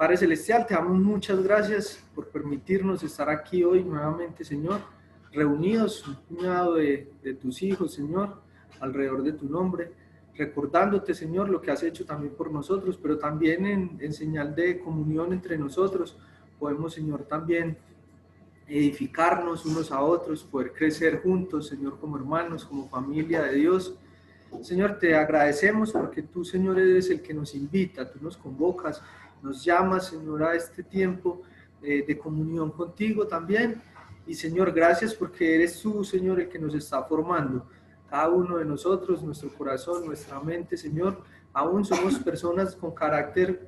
Padre Celestial, te damos muchas gracias por permitirnos estar aquí hoy nuevamente, Señor, reunidos, un puñado de tus hijos, Señor, alrededor de tu nombre, recordándote, Señor, lo que has hecho también por nosotros, pero también en señal de comunión entre nosotros, podemos, Señor, también edificarnos unos a otros, poder crecer juntos, Señor, como hermanos, como familia de Dios. Señor, te agradecemos porque tú, Señor, eres el que nos invita, tú nos convocas, nos llamas, Señor, a este tiempo de comunión contigo también. Y, Señor, gracias porque eres tú, Señor, el que nos está formando. Cada uno de nosotros, nuestro corazón, nuestra mente, Señor, aún somos personas con carácter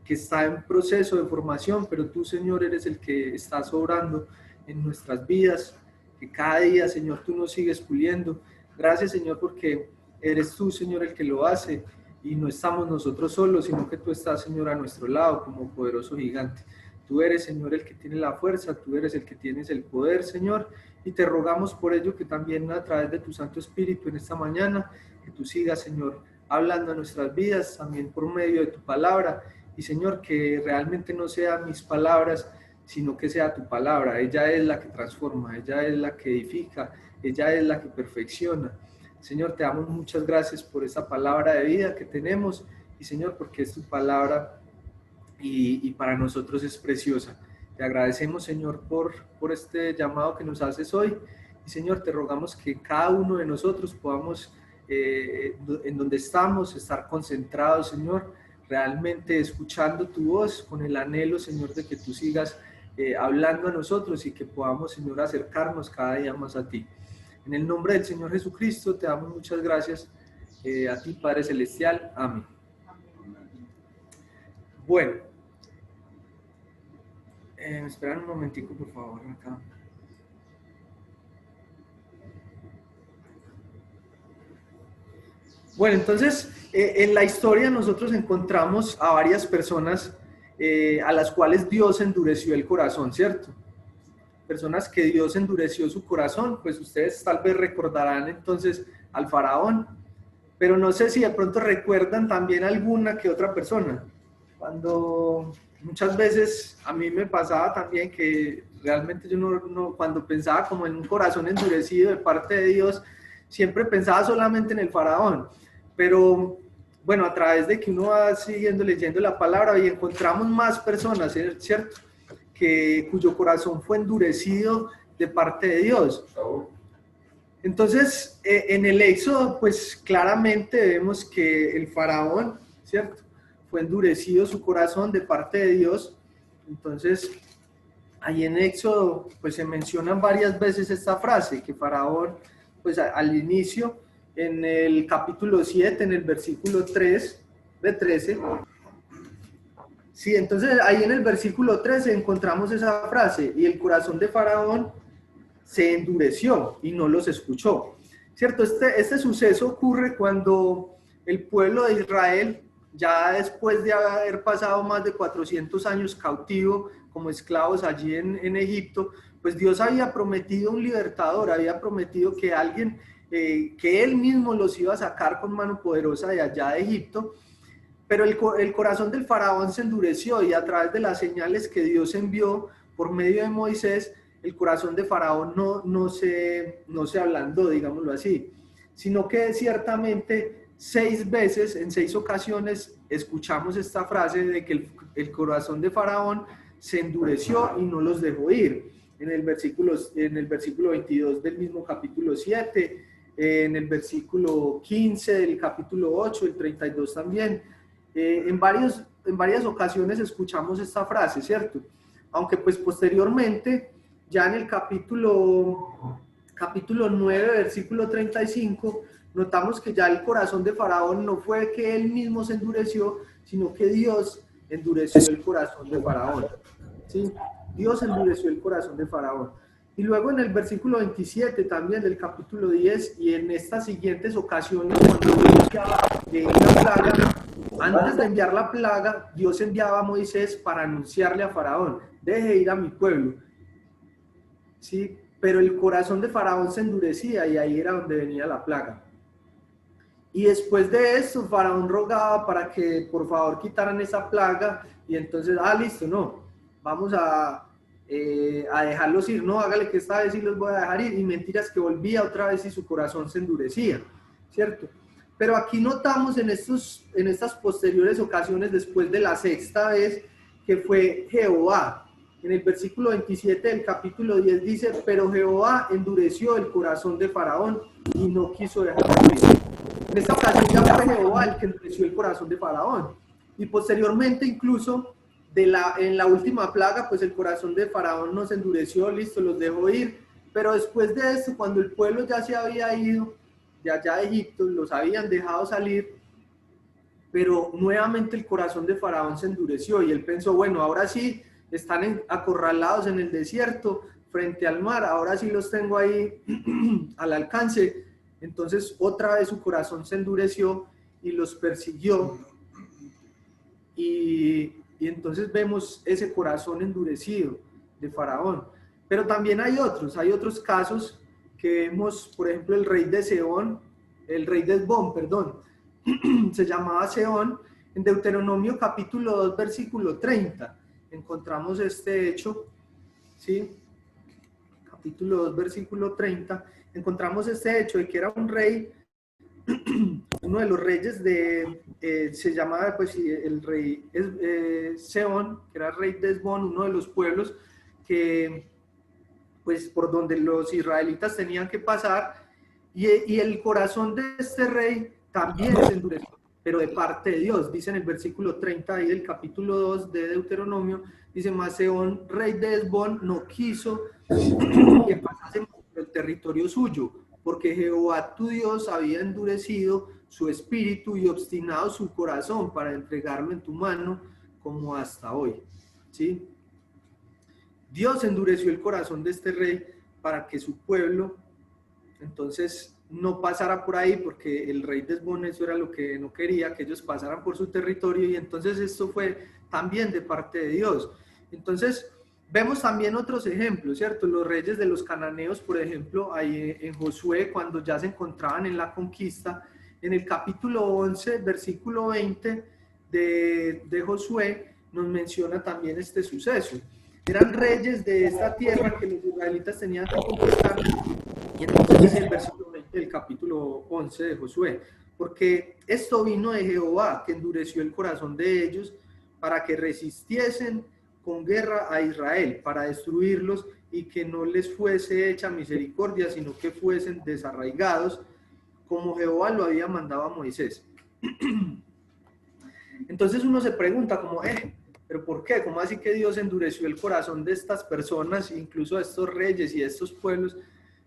que está en proceso de formación, pero tú, Señor, eres el que estás obrando en nuestras vidas, que cada día, Señor, tú nos sigues puliendo. Gracias, Señor, porque eres tú, Señor, el que lo hace y no estamos nosotros solos, sino que tú estás, Señor, a nuestro lado como poderoso gigante. Tú eres, Señor, el que tiene la fuerza, tú eres el que tienes el poder, Señor, y te rogamos por ello que también a través de tu Santo Espíritu en esta mañana, que tú sigas, Señor, hablando a nuestras vidas, también por medio de tu palabra, y Señor, que realmente no sean mis palabras, sino que sea tu palabra. Ella es la que transforma, ella es la que edifica, ella es la que perfecciona. Señor, te damos muchas gracias por esa palabra de vida que tenemos y, Señor, porque es tu palabra y para nosotros es preciosa. Te agradecemos, Señor, por este llamado que nos haces hoy y, Señor, te rogamos que cada uno de nosotros podamos, en donde estamos, estar concentrados, Señor, realmente escuchando tu voz con el anhelo, Señor, de que tú sigas hablando a nosotros y que podamos, Señor, acercarnos cada día más a ti. En el nombre del Señor Jesucristo te damos muchas gracias a ti, Padre Celestial. Amén. Bueno, esperan un momentico, por favor, acá. Bueno, entonces, en la historia nosotros encontramos a varias personas a las cuales Dios endureció el corazón, ¿cierto? Personas que Dios endureció su corazón, pues ustedes tal vez recordarán entonces al faraón, pero no sé si de pronto recuerdan también alguna que otra persona. Cuando muchas veces a mí me pasaba también que realmente yo cuando pensaba como en un corazón endurecido de parte de Dios, siempre pensaba solamente en el faraón, pero bueno, a través de que uno va siguiendo leyendo la palabra y encontramos más personas, ¿cierto? Cuyo corazón fue endurecido de parte de Dios. Entonces, en el Éxodo, pues claramente vemos que el faraón, ¿cierto? Fue endurecido su corazón de parte de Dios. Entonces, ahí en Éxodo, pues se mencionan varias veces esta frase, que faraón, pues al inicio, en el capítulo 7, en el versículo 3 de 13, sí, entonces ahí en el versículo 13 encontramos esa frase, y el corazón de faraón se endureció y no los escuchó. ¿Cierto? Este suceso ocurre cuando el pueblo de Israel, ya después de haber pasado más de 400 años cautivo como esclavos allí en Egipto, pues Dios había prometido un libertador, había prometido que alguien, que él mismo los iba a sacar con mano poderosa de allá de Egipto, pero el corazón del faraón se endureció y a través de las señales que Dios envió por medio de Moisés, el corazón de faraón no se ablandó, digámoslo así, sino que ciertamente 6 veces, en 6 ocasiones, escuchamos esta frase de que el corazón de faraón se endureció y no los dejó ir. En el versículo 22 del mismo capítulo 7, en el versículo 15 del capítulo 8, el 32 también. En varias ocasiones escuchamos esta frase, ¿cierto? Aunque pues posteriormente, ya en el capítulo 9, versículo 35, notamos que ya el corazón de Faraón no fue que él mismo se endureció, sino que Dios endureció el corazón de Faraón. ¿Sí? Dios endureció el corazón de Faraón. Y luego en el versículo 27 también del capítulo 10 y en estas siguientes ocasiones, cuando Dios enviaba una plaga, antes de enviar la plaga, Dios enviaba a Moisés para anunciarle a Faraón, deje ir a mi pueblo. ¿Sí? Pero el corazón de Faraón se endurecía y ahí era donde venía la plaga. Y después de eso, Faraón rogaba para que por favor quitaran esa plaga, y entonces, listo, no, vamos a dejarlos ir, no, hágale que esta vez sí los voy a dejar ir, y mentiras que volvía otra vez y su corazón se endurecía, ¿cierto? Pero aquí notamos en estas posteriores ocasiones, después de la sexta vez, que fue Jehová. En el versículo 27 del capítulo 10 dice, pero Jehová endureció el corazón de Faraón y no quiso dejarlo ir. En esta ocasión ya fue Jehová el que endureció el corazón de Faraón. Y posteriormente incluso en la última plaga, pues el corazón de Faraón no se endureció, listo, los dejó ir. Pero después de esto, cuando el pueblo ya se había ido de allá de Egipto, los habían dejado salir, pero nuevamente el corazón de Faraón se endureció y él pensó, bueno, ahora sí están acorralados en el desierto frente al mar, ahora sí los tengo ahí al alcance. Entonces otra vez su corazón se endureció y los persiguió, y entonces vemos ese corazón endurecido de Faraón. Pero también hay otros casos que vemos, por ejemplo, el rey de Esbón, perdón, se llamaba Sehón. En Deuteronomio capítulo 2, versículo 30, encontramos este hecho, ¿sí? Capítulo 2, versículo 30, encontramos este hecho de que era un rey, uno de los reyes se llamaba, pues, el rey Sehón, que era rey de Esbón, uno de los pueblos que, pues, por donde los israelitas tenían que pasar, y el corazón de este rey también se endureció, pero de parte de Dios. Dice en el versículo 30 ahí del capítulo 2 de Deuteronomio, dice, mas Sehón, rey de Esbón, no quiso que pasasen por el territorio suyo, porque Jehová tu Dios había endurecido su espíritu y obstinado su corazón para entregarme en tu mano como hasta hoy. ¿Sí? Dios endureció el corazón de este rey para que su pueblo entonces no pasara por ahí, porque el rey de Esbón eso era lo que no quería, que ellos pasaran por su territorio, y entonces esto fue también de parte de Dios. Entonces vemos también otros ejemplos, ¿cierto? Los reyes de los cananeos, por ejemplo, ahí en Josué, cuando ya se encontraban en la conquista, en el capítulo 11, versículo 20 de Josué, nos menciona también este suceso. Eran reyes de esta tierra que los israelitas tenían que conquistar, y entonces dice el versículo 20 del capítulo 11 de Josué, porque esto vino de Jehová, que endureció el corazón de ellos para que resistiesen con guerra a Israel, para destruirlos, y que no les fuese hecha misericordia, sino que fuesen desarraigados, como Jehová lo había mandado a Moisés. Entonces uno se pregunta como, ¿pero por qué? ¿Cómo así que Dios endureció el corazón de estas personas, incluso de estos reyes y de estos pueblos,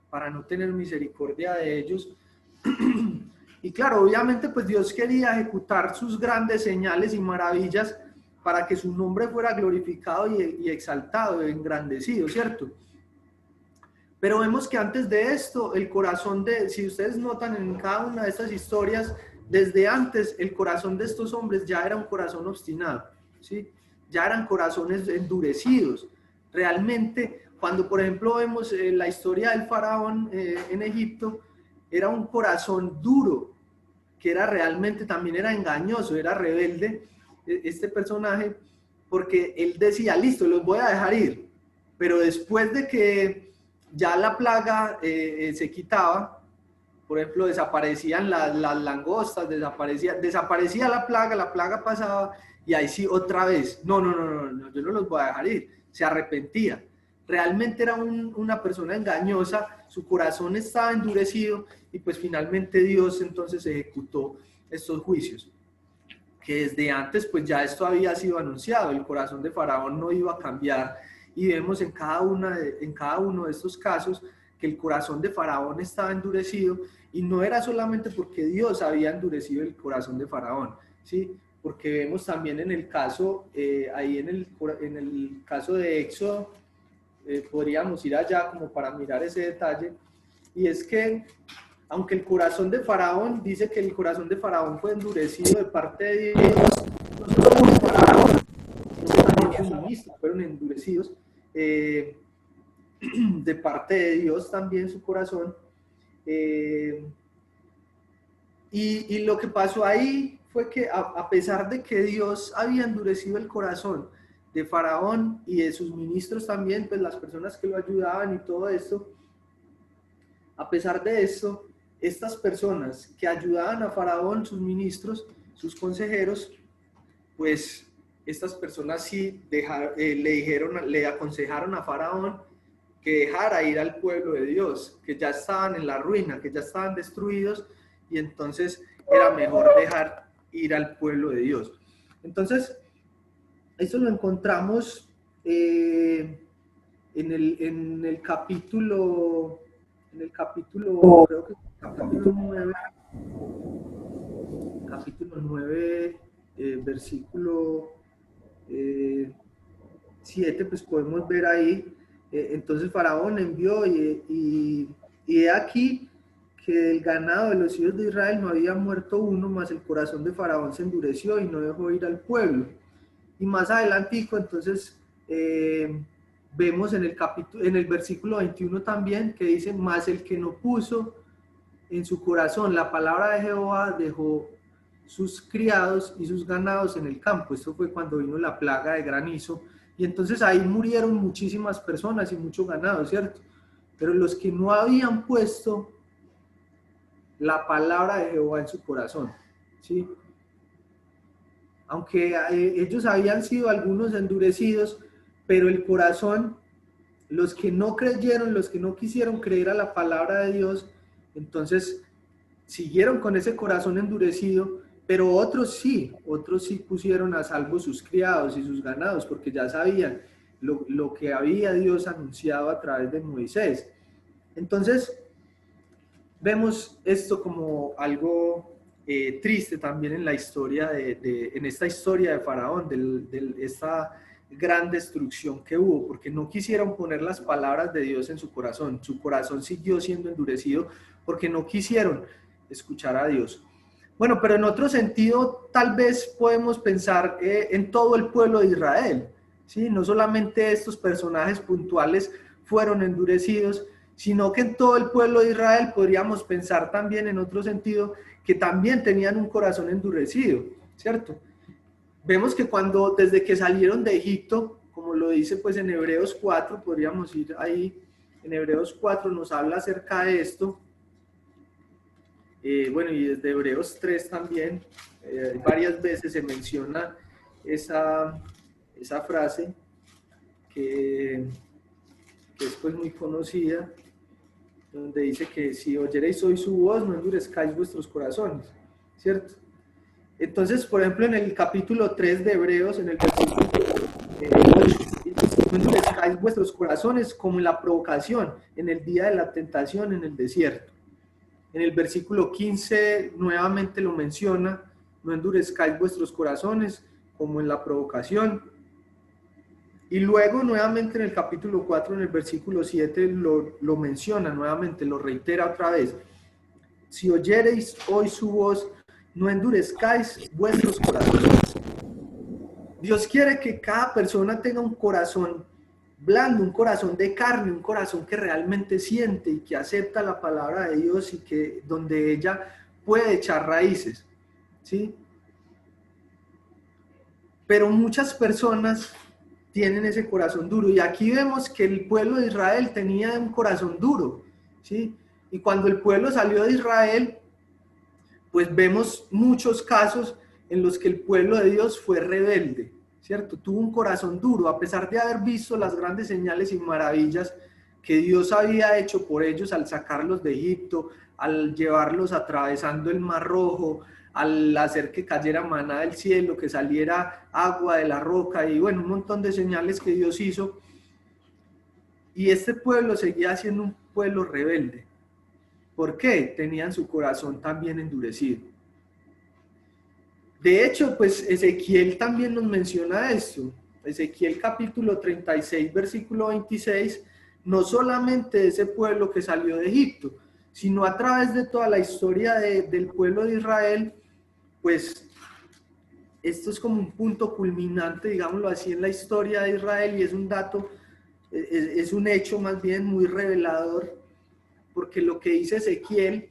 para no tener misericordia de ellos? Y claro, obviamente pues Dios quería ejecutar sus grandes señales y maravillas para que su nombre fuera glorificado y exaltado, engrandecido, ¿cierto? Pero vemos que antes de esto, el corazón si ustedes notan en cada una de estas historias, desde antes el corazón de estos hombres ya era un corazón obstinado, ¿sí? Ya eran corazones endurecidos. Realmente, cuando por ejemplo vemos la historia del faraón en Egipto, era un corazón duro, que era realmente, también era engañoso, era rebelde, este personaje, porque él decía, listo, los voy a dejar ir, pero después de que ya la plaga se quitaba, por ejemplo, desaparecían las langostas, desaparecía la plaga pasaba, y ahí sí otra vez, no, yo no los voy a dejar ir, se arrepentía. Realmente era una persona engañosa, su corazón estaba endurecido, y pues finalmente Dios entonces ejecutó estos juicios, que desde antes pues ya esto había sido anunciado, el corazón de Faraón no iba a cambiar, y vemos en cada uno de estos casos que el corazón de Faraón estaba endurecido, y no era solamente porque Dios había endurecido el corazón de Faraón, ¿sí? Porque vemos también en el caso, ahí en el caso de Éxodo, podríamos ir allá como para mirar ese detalle, y es que aunque el corazón de Faraón, dice que el corazón de Faraón fue endurecido de parte de Dios, no solo por Faraón, sino que también sus ministros fueron endurecidos de parte de Dios también su corazón. Y lo que pasó ahí fue que a pesar de que Dios había endurecido el corazón de Faraón y de sus ministros también, pues las personas que lo ayudaban y todo esto, a pesar de esto, estas personas que ayudaban a Faraón, sus ministros, sus consejeros, pues estas personas sí le aconsejaron a Faraón que dejara ir al pueblo de Dios, que ya estaban en la ruina, que ya estaban destruidos, y entonces era mejor dejar ir al pueblo de Dios. Entonces, eso lo encontramos en el capítulo, creo que capítulo 9 versículo 7, pues podemos ver ahí, entonces Faraón envió y he aquí que del ganado de los hijos de Israel no había muerto uno, mas el corazón de Faraón se endureció y no dejó ir al pueblo. Y más adelantico, entonces, vemos en el versículo 21 también, que dice, mas el que no puso en su corazón la palabra de Jehová dejó sus criados y sus ganados en el campo. Esto fue cuando vino la plaga de granizo, y entonces ahí murieron muchísimas personas y mucho ganado, ¿cierto? Pero los que no habían puesto la palabra de Jehová en su corazón, ¿sí? Aunque ellos habían sido algunos endurecidos, pero el corazón, los que no creyeron, los que no quisieron creer a la palabra de Dios, entonces siguieron con ese corazón endurecido, pero otros sí pusieron a salvo sus criados y sus ganados, porque ya sabían lo que había Dios anunciado a través de Moisés. Entonces, vemos esto como algo triste también en la historia en esta historia de Faraón, de esta gran destrucción que hubo, porque no quisieron poner las palabras de Dios en su corazón siguió siendo endurecido porque no quisieron escuchar a Dios. Bueno, pero en otro sentido, tal vez podemos pensar en todo el pueblo de Israel, ¿sí? No solamente estos personajes puntuales fueron endurecidos, sino que en todo el pueblo de Israel podríamos pensar también en otro sentido que también tenían un corazón endurecido, ¿cierto? Vemos que desde que salieron de Egipto, como lo dice pues en Hebreos 4, podríamos ir ahí, en Hebreos 4 nos habla acerca de esto, bueno, y desde Hebreos 3 también, varias veces se menciona esa frase que es pues muy conocida, donde dice que si oyereis hoy su voz, no endurezcáis vuestros corazones, ¿cierto? Entonces, por ejemplo, en el capítulo 3 de Hebreos, en el versículo 8, no endurezcáis vuestros corazones como en la provocación, en el día de la tentación en el desierto. En el versículo 15 nuevamente lo menciona, no endurezcáis vuestros corazones como en la provocación. Y luego nuevamente en el capítulo 4, en el versículo 7, lo menciona nuevamente, lo reitera otra vez. Si oyereis hoy su voz, no endurezcáis vuestros corazones. Dios quiere que cada persona tenga un corazón blando, un corazón de carne, un corazón que realmente siente y que acepta la palabra de Dios y que donde ella puede echar raíces, ¿sí? Pero muchas personas tienen ese corazón duro, y aquí vemos que el pueblo de Israel tenía un corazón duro, ¿sí? Y cuando el pueblo salió de Israel, pues vemos muchos casos en los que el pueblo de Dios fue rebelde, ¿cierto? Tuvo un corazón duro, a pesar de haber visto las grandes señales y maravillas que Dios había hecho por ellos al sacarlos de Egipto, al llevarlos atravesando el Mar Rojo, al hacer que cayera maná del cielo, que saliera agua de la roca, y bueno, un montón de señales que Dios hizo. Y este pueblo seguía siendo un pueblo rebelde. ¿Por qué? Tenían su corazón también endurecido. De hecho, pues Ezequiel también nos menciona esto. Ezequiel capítulo 36, versículo 26, no solamente ese pueblo que salió de Egipto, sino a través de toda la historia del pueblo de Israel, pues esto es como un punto culminante, digámoslo así, en la historia de Israel, y es un dato, es un hecho más bien muy revelador, porque lo que dice Ezequiel,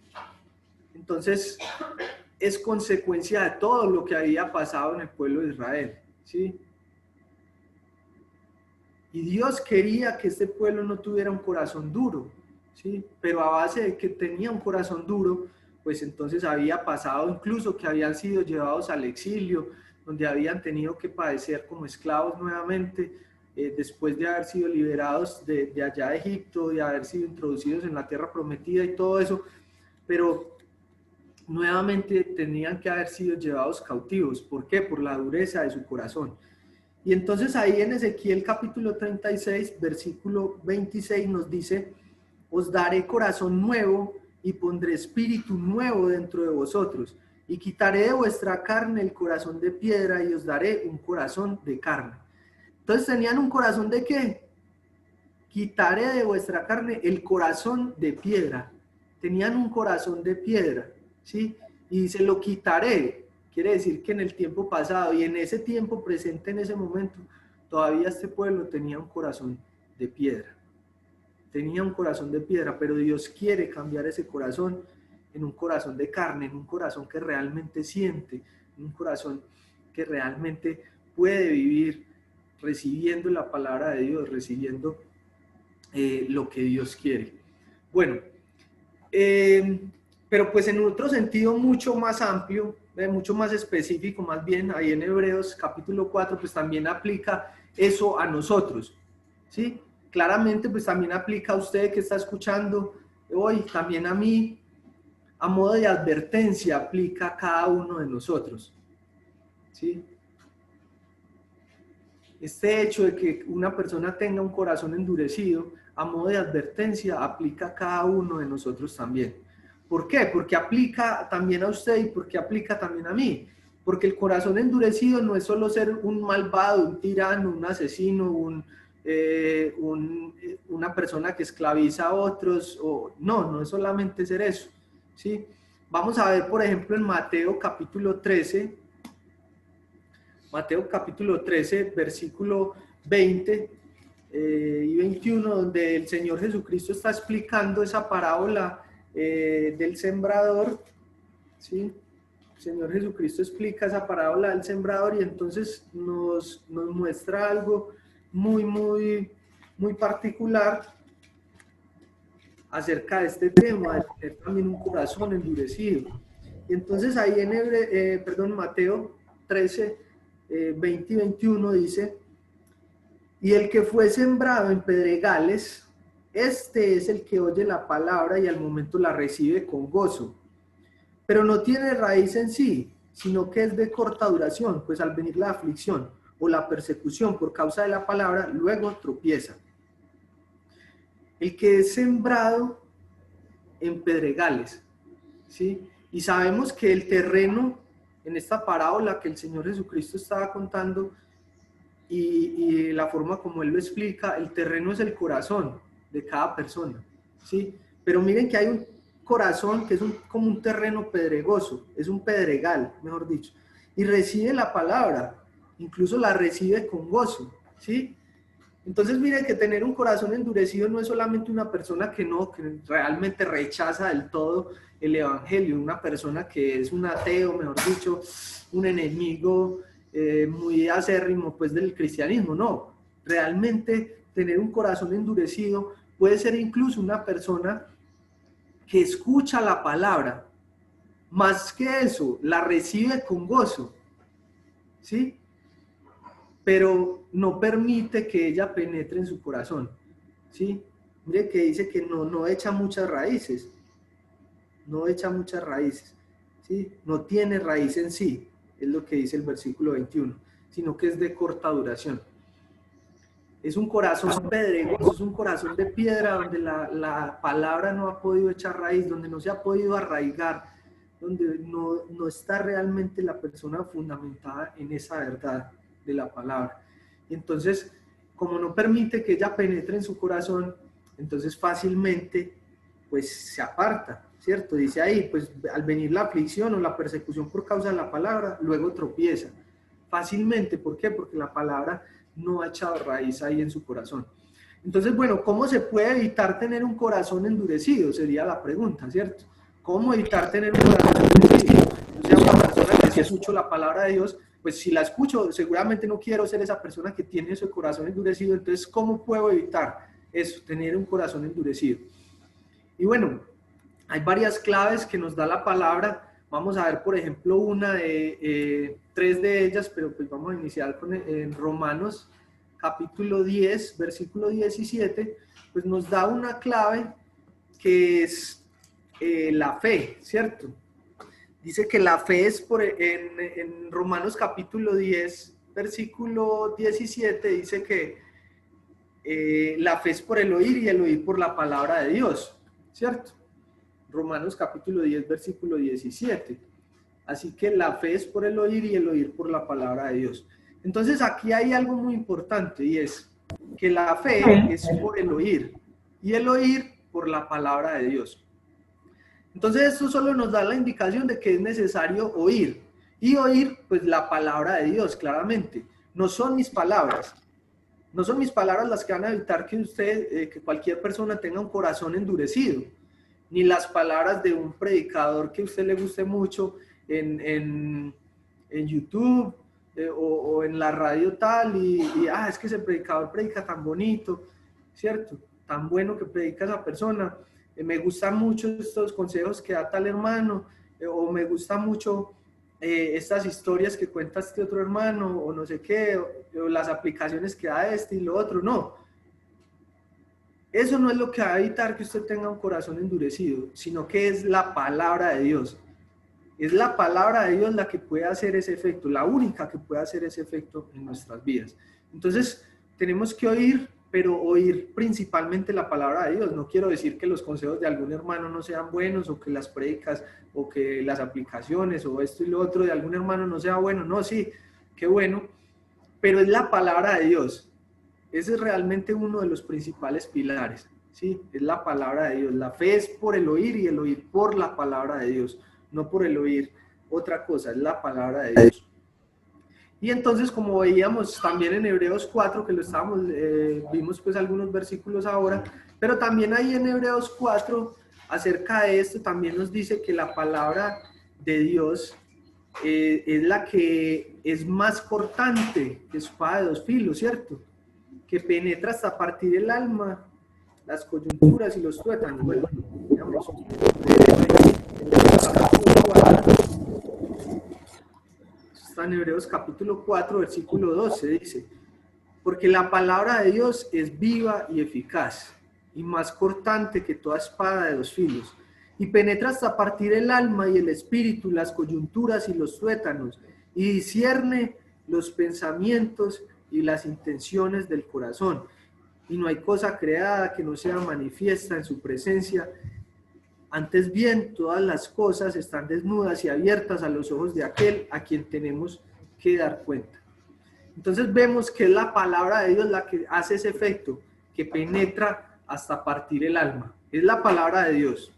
Entonces, es consecuencia de todo lo que había pasado en el pueblo de Israel, ¿sí? Y Dios quería que este pueblo no tuviera un corazón duro, ¿sí? Pero a base de que tenía un corazón duro, pues entonces había pasado incluso que habían sido llevados al exilio, donde habían tenido que padecer como esclavos nuevamente, después de haber sido liberados de allá de Egipto, de haber sido introducidos en la tierra prometida y todo eso, pero nuevamente tenían que haber sido llevados cautivos. ¿Por qué? Por la dureza de su corazón. Y entonces ahí en Ezequiel capítulo 36, versículo 26 nos dice: os daré corazón nuevo y pondré espíritu nuevo dentro de vosotros, y quitaré de vuestra carne el corazón de piedra y os daré un corazón de carne. Entonces tenían un corazón de ¿qué? Quitaré de vuestra carne el corazón de piedra. Tenían un corazón de piedra, ¿sí? Y dice, lo quitaré. Quiere decir que en el tiempo pasado y en ese tiempo presente, en ese momento, todavía este pueblo tenía un corazón de piedra. Tenía un corazón de piedra, pero Dios quiere cambiar ese corazón en un corazón de carne, en un corazón que realmente siente, en un corazón que realmente puede vivir recibiendo la palabra de Dios, recibiendo lo que Dios quiere. Bueno, pero pues en otro sentido mucho más amplio, mucho más específico, más bien ahí en Hebreos capítulo 4, pues también aplica eso a nosotros, ¿sí? Claramente pues también aplica a usted que está escuchando hoy, también a mí, a modo de advertencia aplica a cada uno de nosotros, ¿sí? Este hecho de que una persona tenga un corazón endurecido, a modo de advertencia, aplica a cada uno de nosotros también. ¿Por qué? Porque aplica también a usted y porque aplica también a mí. Porque el corazón endurecido no es solo ser un malvado, un tirano, un asesino, una persona que esclaviza a otros. No es solamente ser eso, ¿sí? Vamos a ver, por ejemplo, en Mateo capítulo 13, versículo 20 y 21, donde el Señor Jesucristo está explicando esa parábola del sembrador, ¿sí? El Señor Jesucristo explica esa parábola del sembrador y entonces nos muestra algo muy particular acerca de este tema, de tener también un corazón endurecido. Y entonces ahí en Mateo 13, 20 y 21 dice: y el que fue sembrado en pedregales, este es el que oye la palabra y al momento la recibe con gozo, pero no tiene raíz en sí, sino que es de corta duración, pues al venir la aflicción o la persecución por causa de la palabra, luego tropieza. El que es sembrado en pedregales, ¿sí? Y sabemos que el terreno, en esta parábola que el Señor Jesucristo estaba contando, y la forma como él lo explica, el terreno es el corazón de cada persona, ¿sí? Pero miren que hay un corazón que es como un terreno pedregoso, es un pedregal, mejor dicho, y recibe la palabra, incluso la recibe con gozo, ¿sí? Entonces miren que tener un corazón endurecido no es solamente una persona que realmente rechaza del todo el evangelio, una persona que es un ateo, mejor dicho, un enemigo muy acérrimo pues del cristianismo. No, realmente tener un corazón endurecido puede ser incluso una persona que escucha la palabra, más que eso, la recibe con gozo, ¿sí? Pero no permite que ella penetre en su corazón, ¿sí? Mire que dice que no echa muchas raíces, ¿sí? No tiene raíz en sí, es lo que dice el versículo 21, sino que es de corta duración. Es un corazón pedregoso, es un corazón de piedra donde la palabra no ha podido echar raíz, donde no se ha podido arraigar, donde no está realmente la persona fundamentada en esa verdad de la palabra. Y entonces, como no permite que ella penetre en su corazón, entonces fácilmente pues se aparta, ¿cierto? Dice ahí, pues al venir la aflicción o la persecución por causa de la palabra, luego tropieza. Fácilmente, ¿por qué? Porque la palabra no ha echado raíz ahí en su corazón. Entonces, bueno, ¿cómo se puede evitar tener un corazón endurecido? Sería la pregunta, ¿cierto? ¿Cómo evitar tener un corazón endurecido? Yo sea una persona que si escucho la palabra de Dios, pues si la escucho, seguramente no quiero ser esa persona que tiene ese corazón endurecido. Entonces, ¿cómo puedo evitar eso, tener un corazón endurecido? Y bueno, hay varias claves que nos da la palabra. Vamos a ver, por ejemplo, tres de ellas, pero pues vamos a iniciar con en Romanos capítulo 10, versículo 17, pues nos da una clave que es la fe, ¿cierto? Dice que la fe es en Romanos capítulo 10, versículo 17, dice que la fe es por el oír y el oír por la palabra de Dios, ¿cierto? Romanos capítulo 10, versículo 17. Así que la fe es por el oír y el oír por la palabra de Dios. Entonces aquí hay algo muy importante y es que la fe es por el oír y el oír por la palabra de Dios. Entonces esto solo nos da la indicación de que es necesario oír y oír pues la palabra de Dios claramente. No son mis palabras. No son mis palabras las que van a evitar que usted, que cualquier persona tenga un corazón endurecido, ni las palabras de un predicador que a usted le guste mucho en YouTube o en la radio tal, es que ese predicador predica tan bonito, ¿cierto? Tan bueno que predica esa persona. Me gustan mucho estos consejos que da tal hermano, o me gusta mucho estas historias que cuenta este otro hermano, o no sé qué, o las aplicaciones que da este y lo otro. No, eso no es lo que va a evitar que usted tenga un corazón endurecido, sino que es la palabra de Dios. Es la palabra de Dios la que puede hacer ese efecto, la única que puede hacer ese efecto en nuestras vidas. Entonces, tenemos que oír, pero oír principalmente la palabra de Dios. No quiero decir que los consejos de algún hermano no sean buenos, o que las prédicas, o que las aplicaciones, o esto y lo otro de algún hermano no sea bueno. No, sí, qué bueno, pero es la palabra de Dios. Ese es realmente uno de los principales pilares, ¿sí? Es la palabra de Dios. La fe es por el oír y el oír por la palabra de Dios, no por el oír otra cosa, es la palabra de Dios. Y entonces, como veíamos también en Hebreos 4, que lo estábamos, vimos pues algunos versículos ahora, pero también ahí en Hebreos 4, acerca de esto, también nos dice que la palabra de Dios es la que es más cortante que espada de dos filos, ¿cierto? Que penetra hasta partir el alma, las coyunturas y los tuétanos. Bueno, digamos, está en Hebreos capítulo 4, versículo 12, dice: porque la palabra de Dios es viva y eficaz, y más cortante que toda espada de dos filos, y penetra hasta partir el alma y el espíritu, las coyunturas y los tuétanos, y discierne los pensamientos y las intenciones del corazón. Y no hay cosa creada que no sea manifiesta en su presencia. Antes bien, todas las cosas están desnudas y abiertas a los ojos de aquel a quien tenemos que dar cuenta. Entonces vemos que es la palabra de Dios la que hace ese efecto, que penetra hasta partir el alma. Es la palabra de Dios.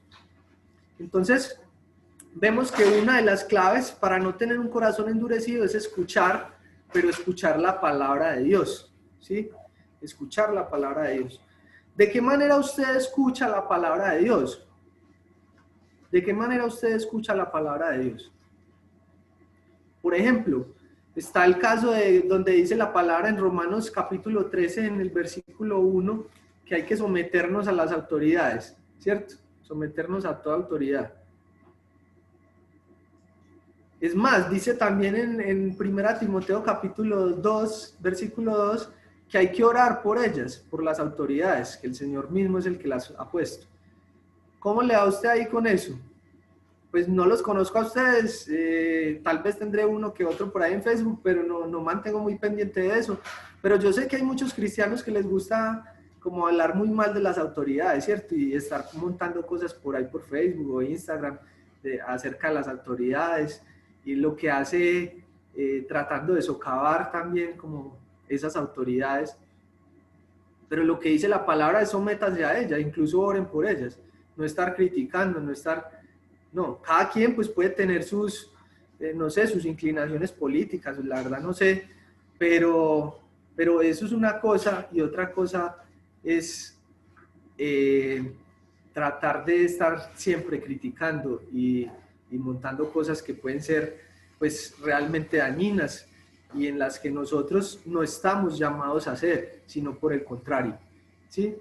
Entonces vemos que una de las claves para no tener un corazón endurecido es escuchar, pero escuchar la palabra de Dios, ¿sí? Escuchar la palabra de Dios. ¿De qué manera usted escucha la palabra de Dios? ¿De qué manera usted escucha la palabra de Dios? Por ejemplo, está el caso de donde dice la palabra en Romanos capítulo 13, en el versículo 1, que hay que someternos a las autoridades, ¿cierto? Someternos a toda autoridad. Es más, dice también en 1 Timoteo capítulo 2, versículo 2, que hay que orar por ellas, por las autoridades, que el Señor mismo es el que las ha puesto. ¿Cómo le va usted ahí con eso? Pues no los conozco a ustedes, tal vez tendré uno que otro por ahí en Facebook, pero no mantengo muy pendiente de eso. Pero yo sé que hay muchos cristianos que les gusta como hablar muy mal de las autoridades, ¿cierto? Y estar montando cosas por ahí por Facebook o Instagram acerca de las autoridades, y lo que hace tratando de socavar también como esas autoridades. Pero lo que dice la palabra es sométanse a ellas, incluso oren por ellas, no estar criticando, no estar... No, cada quien pues puede tener sus, no sé, sus inclinaciones políticas, la verdad no sé, pero eso es una cosa, y otra cosa es tratar de estar siempre criticando y montando cosas que pueden ser pues realmente dañinas y en las que nosotros no estamos llamados a hacer, sino por el contrario, ¿sí?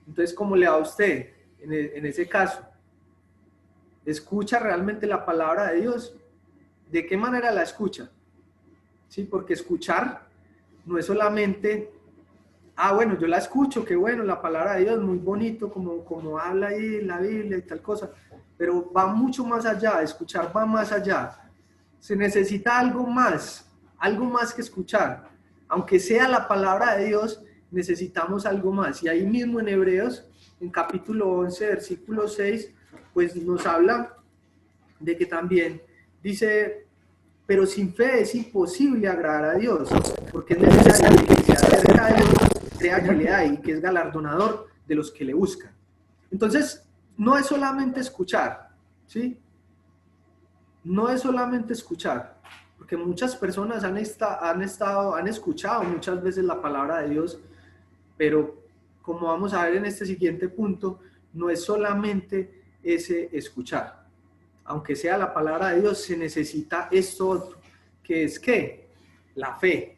Entonces, ¿cómo le va a usted en ese caso? ¿Escucha realmente la palabra de Dios? ¿De qué manera la escucha? ¿Sí? Porque escuchar no es solamente, bueno, yo la escucho, qué bueno, la palabra de Dios, muy bonito, como habla ahí en la Biblia y tal cosa, pero va mucho más allá, escuchar va más allá. Se necesita algo más que escuchar. Aunque sea la palabra de Dios, necesitamos algo más. Y ahí mismo en Hebreos, en capítulo 11, versículo 6, pues nos habla de que también dice, pero sin fe es imposible agradar a Dios, porque es necesario que el que se acerca a Dios crea que le hay y que es galardonador de los que le buscan. Entonces, no es solamente escuchar, ¿sí? No es solamente escuchar, porque muchas personas han escuchado muchas veces la palabra de Dios, pero como vamos a ver en este siguiente punto, no es solamente ese escuchar. Aunque sea la palabra de Dios, se necesita esto otro, que es ¿qué? La fe.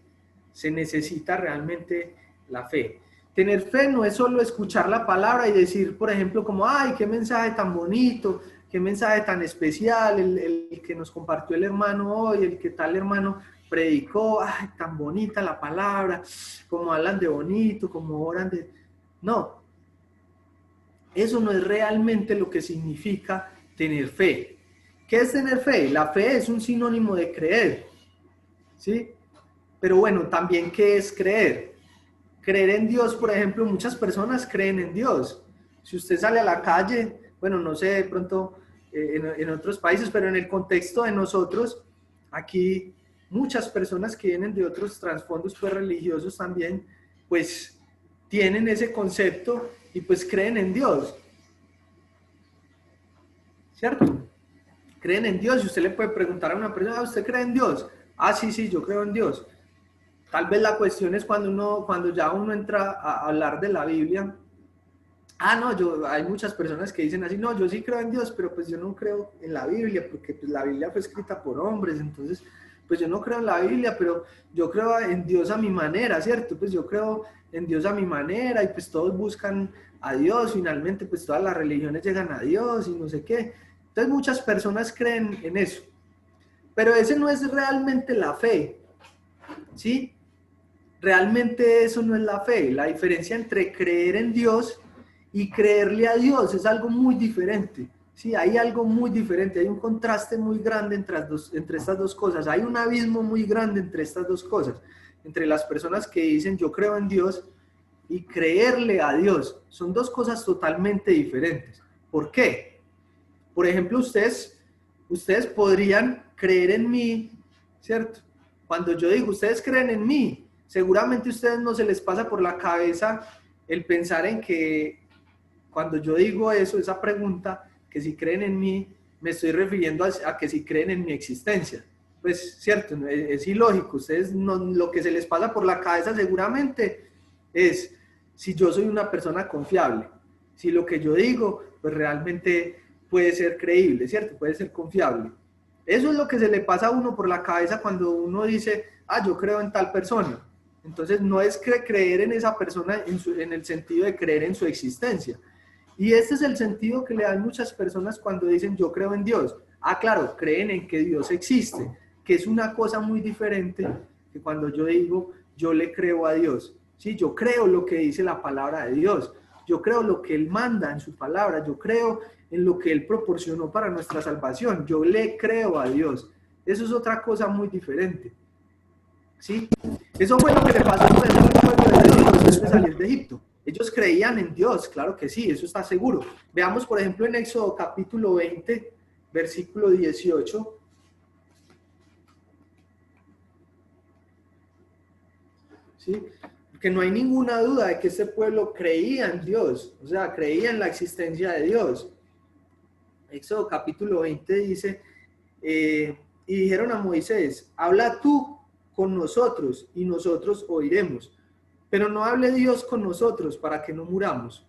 Se necesita realmente la fe. Tener fe no es solo escuchar la palabra y decir, por ejemplo, como, ay, qué mensaje tan bonito, qué mensaje tan especial, el que nos compartió el hermano hoy, el que tal hermano predicó, ay, tan bonita la palabra, como hablan de bonito, como oran de... No, eso no es realmente lo que significa tener fe. ¿Qué es tener fe? La fe es un sinónimo de creer, ¿sí? Pero bueno, también ¿qué es creer? Creer en Dios, por ejemplo, muchas personas creen en Dios. Si usted sale a la calle, bueno, no sé, de pronto en otros países, pero en el contexto de nosotros, aquí muchas personas que vienen de otros trasfondos pues, religiosos también, pues tienen ese concepto y pues creen en Dios, ¿cierto? Creen en Dios y usted le puede preguntar a una persona, ¿usted cree en Dios? Ah, sí, sí, yo creo en Dios. Tal vez la cuestión es cuando ya uno entra a hablar de la Biblia. No, hay muchas personas que dicen así, no, yo sí creo en Dios, pero pues yo no creo en la Biblia, porque pues la Biblia fue escrita por hombres, entonces pues yo no creo en la Biblia, pero yo creo en Dios a mi manera, ¿cierto? Pues yo creo en Dios a mi manera y pues todos buscan a Dios, finalmente pues todas las religiones llegan a Dios y no sé qué. Entonces muchas personas creen en eso, pero ese no es realmente la fe, ¿sí? Realmente eso no es la fe. La diferencia entre creer en Dios y creerle a Dios es algo muy diferente. Sí, hay algo muy diferente, hay un contraste muy grande entre estas dos cosas, hay un abismo muy grande entre estas dos cosas, entre las personas que dicen yo creo en Dios y creerle a Dios. Son dos cosas totalmente diferentes. ¿Por qué? Por ejemplo, ustedes podrían creer en mí, ¿cierto? Cuando yo digo, ustedes creen en mí, seguramente a ustedes no se les pasa por la cabeza el pensar en que cuando yo digo eso, esa pregunta, que si creen en mí, me estoy refiriendo a que si creen en mi existencia. Pues, cierto, es ilógico. Ustedes no, lo que se les pasa por la cabeza seguramente es si yo soy una persona confiable, si lo que yo digo, pues realmente puede ser creíble, ¿cierto? Puede ser confiable. Eso es lo que se le pasa a uno por la cabeza cuando uno dice, yo creo en tal persona. Entonces no es creer en esa persona en el sentido de creer en su existencia. Y este es el sentido que le dan muchas personas cuando dicen yo creo en Dios. Claro, creen en que Dios existe, que es una cosa muy diferente que cuando yo digo yo le creo a Dios. Sí, yo creo lo que dice la palabra de Dios. Yo creo lo que Él manda en su palabra. Yo creo en lo que Él proporcionó para nuestra salvación. Yo le creo a Dios. Eso es otra cosa muy diferente. ¿Sí? Eso fue lo que le pasó por ejemplo, al pueblo de Dios después de salir de Egipto. Ellos creían en Dios, claro que sí, eso está seguro. Veamos, por ejemplo, en Éxodo capítulo 20, versículo 18. ¿Sí? Porque no hay ninguna duda de que este pueblo creía en Dios, o sea, creía en la existencia de Dios. Éxodo capítulo 20 dice, y dijeron a Moisés, habla tú con nosotros y nosotros oiremos, pero no hable Dios con nosotros para que no muramos.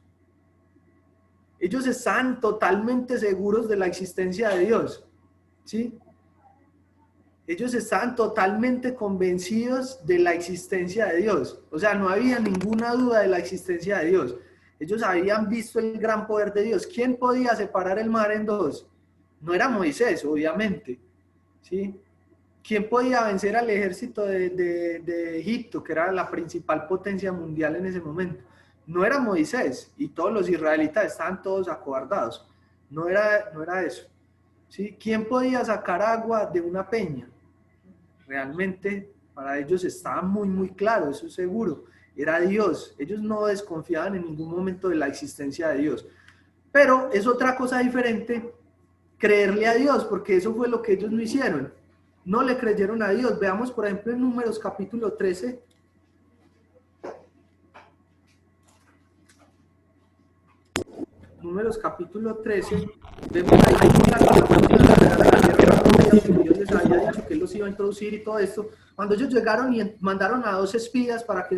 Ellos estaban totalmente seguros de la existencia de Dios, ¿sí? Ellos estaban totalmente convencidos de la existencia de Dios. O sea, no había ninguna duda de la existencia de Dios. Ellos habían visto el gran poder de Dios. ¿Quién podía separar el mar en dos? No era Moisés, obviamente, ¿sí? ¿Quién podía vencer al ejército de Egipto, que era la principal potencia mundial en ese momento? No era Moisés, y todos los israelitas estaban todos acobardados. No era eso, ¿sí? ¿Quién podía sacar agua de una peña? Realmente para ellos estaba muy, muy claro, eso es seguro. Era Dios. Ellos no desconfiaban en ningún momento de la existencia de Dios. Pero es otra cosa diferente creerle a Dios, porque eso fue lo que ellos no hicieron. No le creyeron a Dios. Veamos, por ejemplo, en Números capítulo 13. Números capítulo 13. Vemos ahí que Dios les había dicho que Él los iba a introducir y todo esto. Cuando ellos llegaron y mandaron a 2 espías para que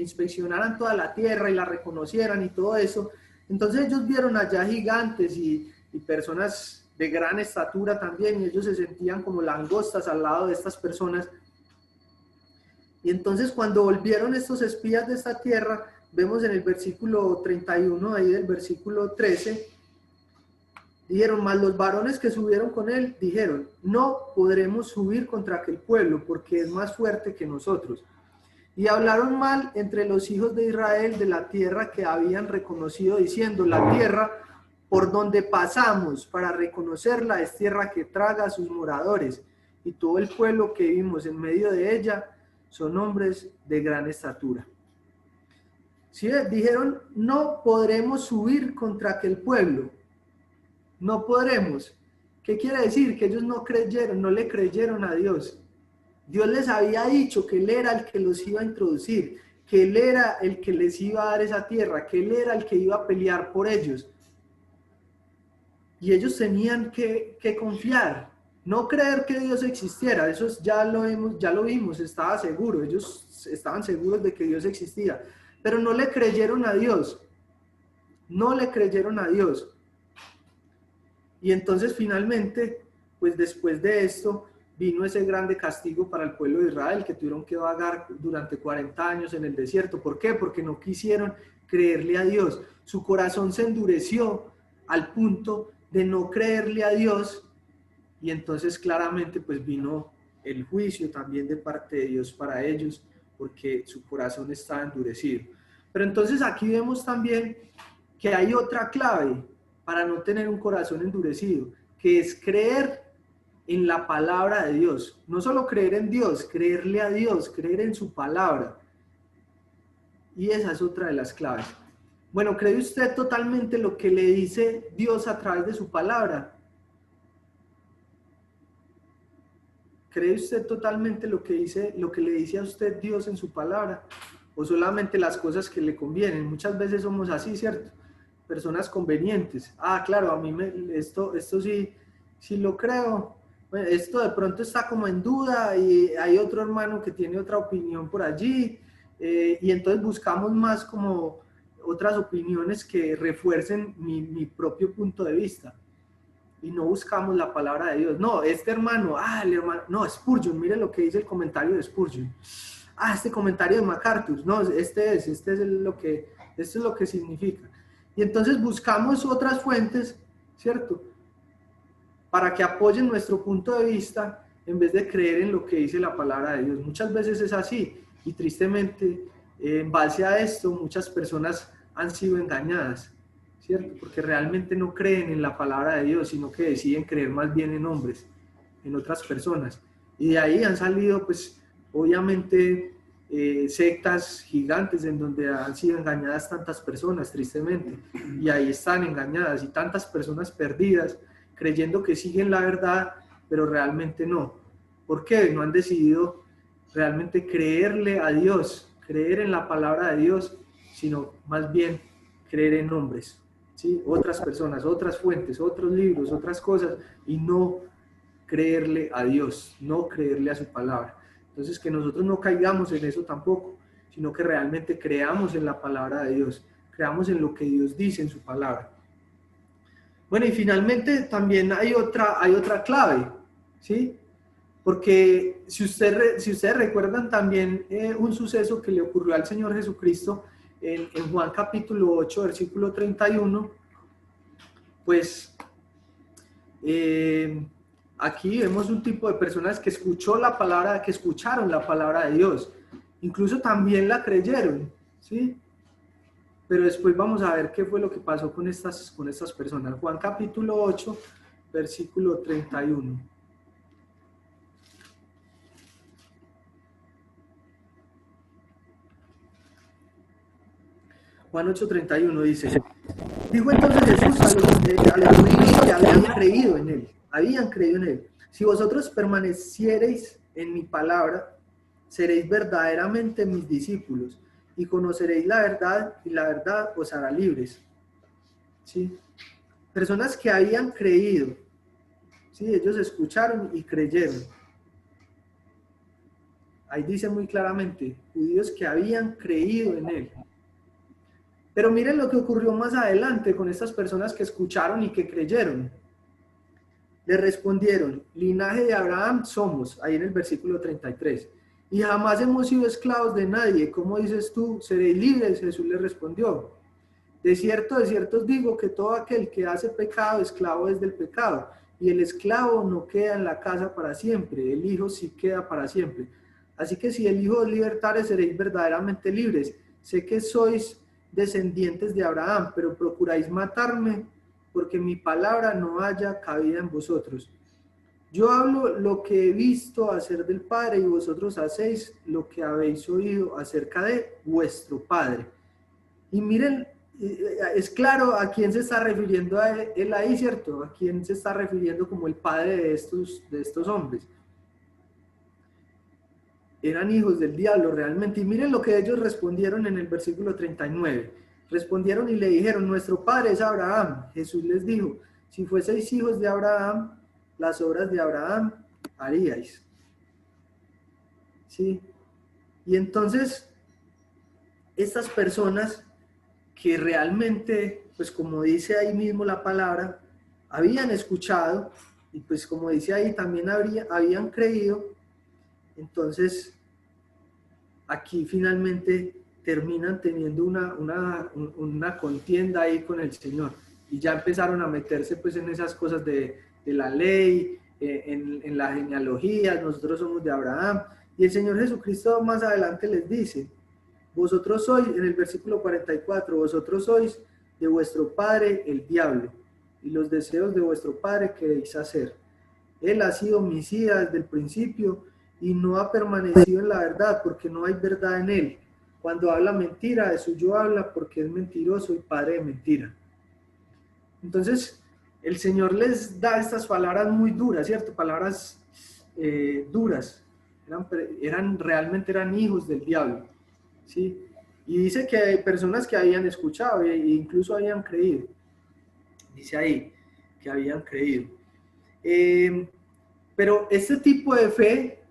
inspeccionaran toda la tierra y la reconocieran y todo eso, entonces ellos vieron allá gigantes y personas de gran estatura también, y ellos se sentían como langostas al lado de estas personas. Y entonces cuando volvieron estos espías de esta tierra, vemos en el versículo 31, ahí del versículo 13, dijeron, mas los varones que subieron con él, dijeron, no podremos subir contra aquel pueblo, porque es más fuerte que nosotros. Y hablaron mal entre los hijos de Israel de la tierra que habían reconocido, diciendo, la tierra por donde pasamos para reconocerla es tierra que traga a sus moradores, y todo el pueblo que vimos en medio de ella son hombres de gran estatura. ¿Sí? Dijeron, no podremos subir contra aquel pueblo. No podremos. ¿Qué quiere decir? Que ellos no creyeron, no le creyeron a Dios. Dios les había dicho que Él era el que los iba a introducir, que Él era el que les iba a dar esa tierra, que Él era el que iba a pelear por ellos. Y ellos tenían que confiar, no creer que Dios existiera. Eso ya lo vimos, estaba seguro, ellos estaban seguros de que Dios existía, pero no le creyeron a Dios, no le creyeron a Dios. Y entonces finalmente, pues después de esto, vino ese grande castigo para el pueblo de Israel, que tuvieron que vagar durante 40 años en el desierto. ¿Por qué? Porque no quisieron creerle a Dios. Su corazón se endureció al punto de no creerle a Dios, y entonces claramente pues vino el juicio también de parte de Dios para ellos, porque su corazón estaba endurecido. Pero entonces aquí vemos también que hay otra clave para no tener un corazón endurecido, que es creer en la palabra de Dios. No solo creer en Dios, creerle a Dios, creer en su palabra. Y esa es otra de las claves. Bueno, ¿cree usted totalmente lo que le dice Dios a través de su palabra? ¿Cree usted totalmente lo que le dice a usted Dios en su palabra? ¿O solamente las cosas que le convienen? Muchas veces somos así, ¿cierto? Personas convenientes. Ah, claro, a mí esto sí lo creo. Bueno, esto de pronto está como en duda y hay otro hermano que tiene otra opinión por allí, y entonces buscamos más como otras opiniones que refuercen mi propio punto de vista, y no buscamos la palabra de Dios. No, este hermano, el hermano, no, Spurgeon, mire lo que dice el comentario de Spurgeon. Este comentario de MacArthur, no, esto es lo que significa. Y entonces buscamos otras fuentes, ¿cierto?, para que apoyen nuestro punto de vista en vez de creer en lo que dice la palabra de Dios. Muchas veces es así, y tristemente, en base a esto, muchas personas han sido engañadas, ¿cierto? Porque realmente no creen en la palabra de Dios, sino que deciden creer más bien en hombres, en otras personas. Y de ahí han salido, pues, obviamente, sectas gigantes en donde han sido engañadas tantas personas, tristemente. Y ahí están engañadas, y tantas personas perdidas, creyendo que siguen la verdad, pero realmente no. ¿Por qué? No han decidido realmente creerle a Dios, creer en la palabra de Dios, sino más bien creer en hombres, ¿sí? Otras personas, otras fuentes, otros libros, otras cosas, y no creerle a Dios, no creerle a su palabra. Entonces, que nosotros no caigamos en eso tampoco, sino que realmente creamos en la palabra de Dios, creamos en lo que Dios dice en su palabra. Bueno, y finalmente también hay otra clave, ¿sí? Porque si ustedes recuerdan también un suceso que le ocurrió al Señor Jesucristo en Juan capítulo 8, versículo 31, pues aquí vemos un tipo de personas que que escucharon la palabra de Dios, incluso también la creyeron, ¿sí? Pero después vamos a ver qué fue lo que pasó con estas personas. Juan capítulo 8, versículo 31. Juan 8:31 dice, dijo entonces Jesús a los judíos que habían creído en él, si vosotros permaneciereis en mi palabra, seréis verdaderamente mis discípulos y conoceréis la verdad y la verdad os hará libres. ¿Sí? Personas que habían creído, ¿sí? Ellos escucharon y creyeron. Ahí dice muy claramente, judíos que habían creído en él. Pero miren lo que ocurrió más adelante con estas personas que escucharon y que creyeron. Le respondieron, linaje de Abraham somos, ahí en el versículo 33. Y jamás hemos sido esclavos de nadie. ¿Cómo dices tú, seréis libres? Jesús le respondió. De cierto os digo que todo aquel que hace pecado, esclavo es del pecado. Y el esclavo no queda en la casa para siempre, el Hijo sí queda para siempre. Así que si el Hijo os libertare, seréis verdaderamente libres. Sé que sois descendientes de Abraham, pero procuráis matarme, porque mi palabra no haya cabida en vosotros. Yo hablo lo que he visto hacer del Padre, y vosotros hacéis lo que habéis oído acerca de vuestro Padre. Y miren, es claro a quién se está refiriendo a él ahí, ¿cierto? A quién se está refiriendo como el padre de estos hombres. Eran hijos del diablo realmente. Y miren lo que ellos respondieron en el versículo 39. Respondieron y le dijeron, nuestro padre es Abraham. Jesús les dijo, si fueseis hijos de Abraham, las obras de Abraham haríais. ¿Sí? Y entonces, estas personas que realmente, pues como dice ahí mismo la palabra, habían escuchado y pues como dice ahí también habían creído, entonces aquí finalmente terminan teniendo una contienda ahí con el Señor y ya empezaron a meterse pues en esas cosas de la ley, en la genealogía, nosotros somos de Abraham, y el Señor Jesucristo más adelante les dice, vosotros sois, en el versículo 44, vosotros sois de vuestro padre el diablo, y los deseos de vuestro padre queréis hacer. Él ha sido homicida desde el principio y no ha permanecido en la verdad, porque no hay verdad en él. Cuando habla mentira, de suyo habla, porque es mentiroso y padre de mentira. Entonces, el Señor les da estas palabras muy duras, ¿cierto? Palabras duras. Realmente eran hijos del diablo. ¿Sí? Y dice que hay personas que habían escuchado e incluso habían creído. Dice ahí que habían creído. Pero este tipo de fe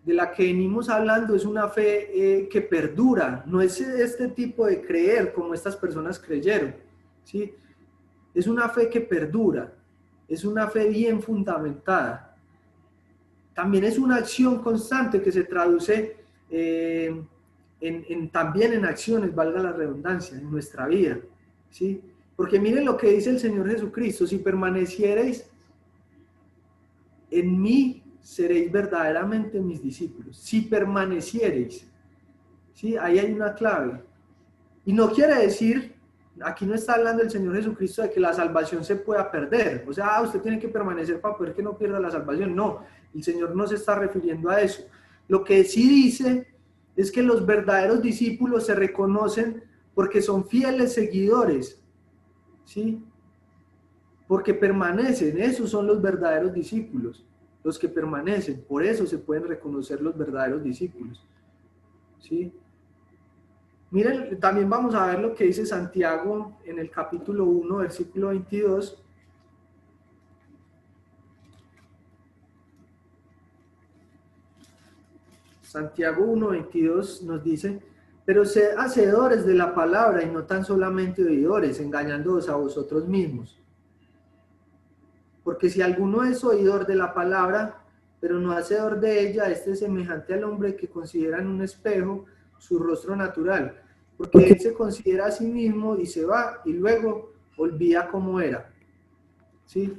de la que venimos hablando es una fe que perdura, no es este tipo de creer como estas personas creyeron, ¿sí? Es una fe que perdura, es una fe bien fundamentada. También es una acción constante que se traduce también en acciones, valga la redundancia, en nuestra vida, ¿sí? Porque miren lo que dice el Señor Jesucristo, si permaneciereis en mí, seréis verdaderamente mis discípulos. Si permaneciereis, ¿sí? Ahí hay una clave. Y no quiere decir, aquí no está hablando el Señor Jesucristo de que la salvación se pueda perder. O sea, usted tiene que permanecer para poder que no pierda la salvación. No, el Señor no se está refiriendo a eso. Lo que sí dice es que los verdaderos discípulos se reconocen porque son fieles seguidores, ¿sí? Porque permanecen, esos son los verdaderos discípulos, los que permanecen, por eso se pueden reconocer los verdaderos discípulos, ¿sí? Miren, también vamos a ver lo que dice Santiago en el capítulo 1, versículo 22. Santiago 1, 22 nos dice, pero sed hacedores de la palabra y no tan solamente oidores, engañándoos a vosotros mismos. Porque si alguno es oidor de la palabra, pero no hacedor de ella, este es semejante al hombre que considera en un espejo su rostro natural, porque él se considera a sí mismo y se va y luego olvida cómo era. ¿Sí?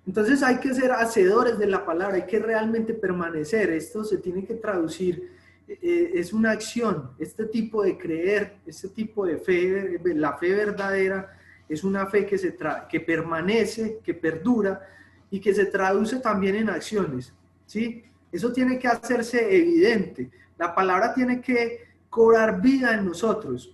Entonces hay que ser hacedores de la palabra, hay que realmente permanecer. Esto se tiene que traducir, es una acción. Este tipo de creer, este tipo de fe, la fe verdadera, es una fe que permanece, que perdura y que se traduce también en acciones. ¿Sí? Eso tiene que hacerse evidente. La palabra tiene que cobrar vida en nosotros.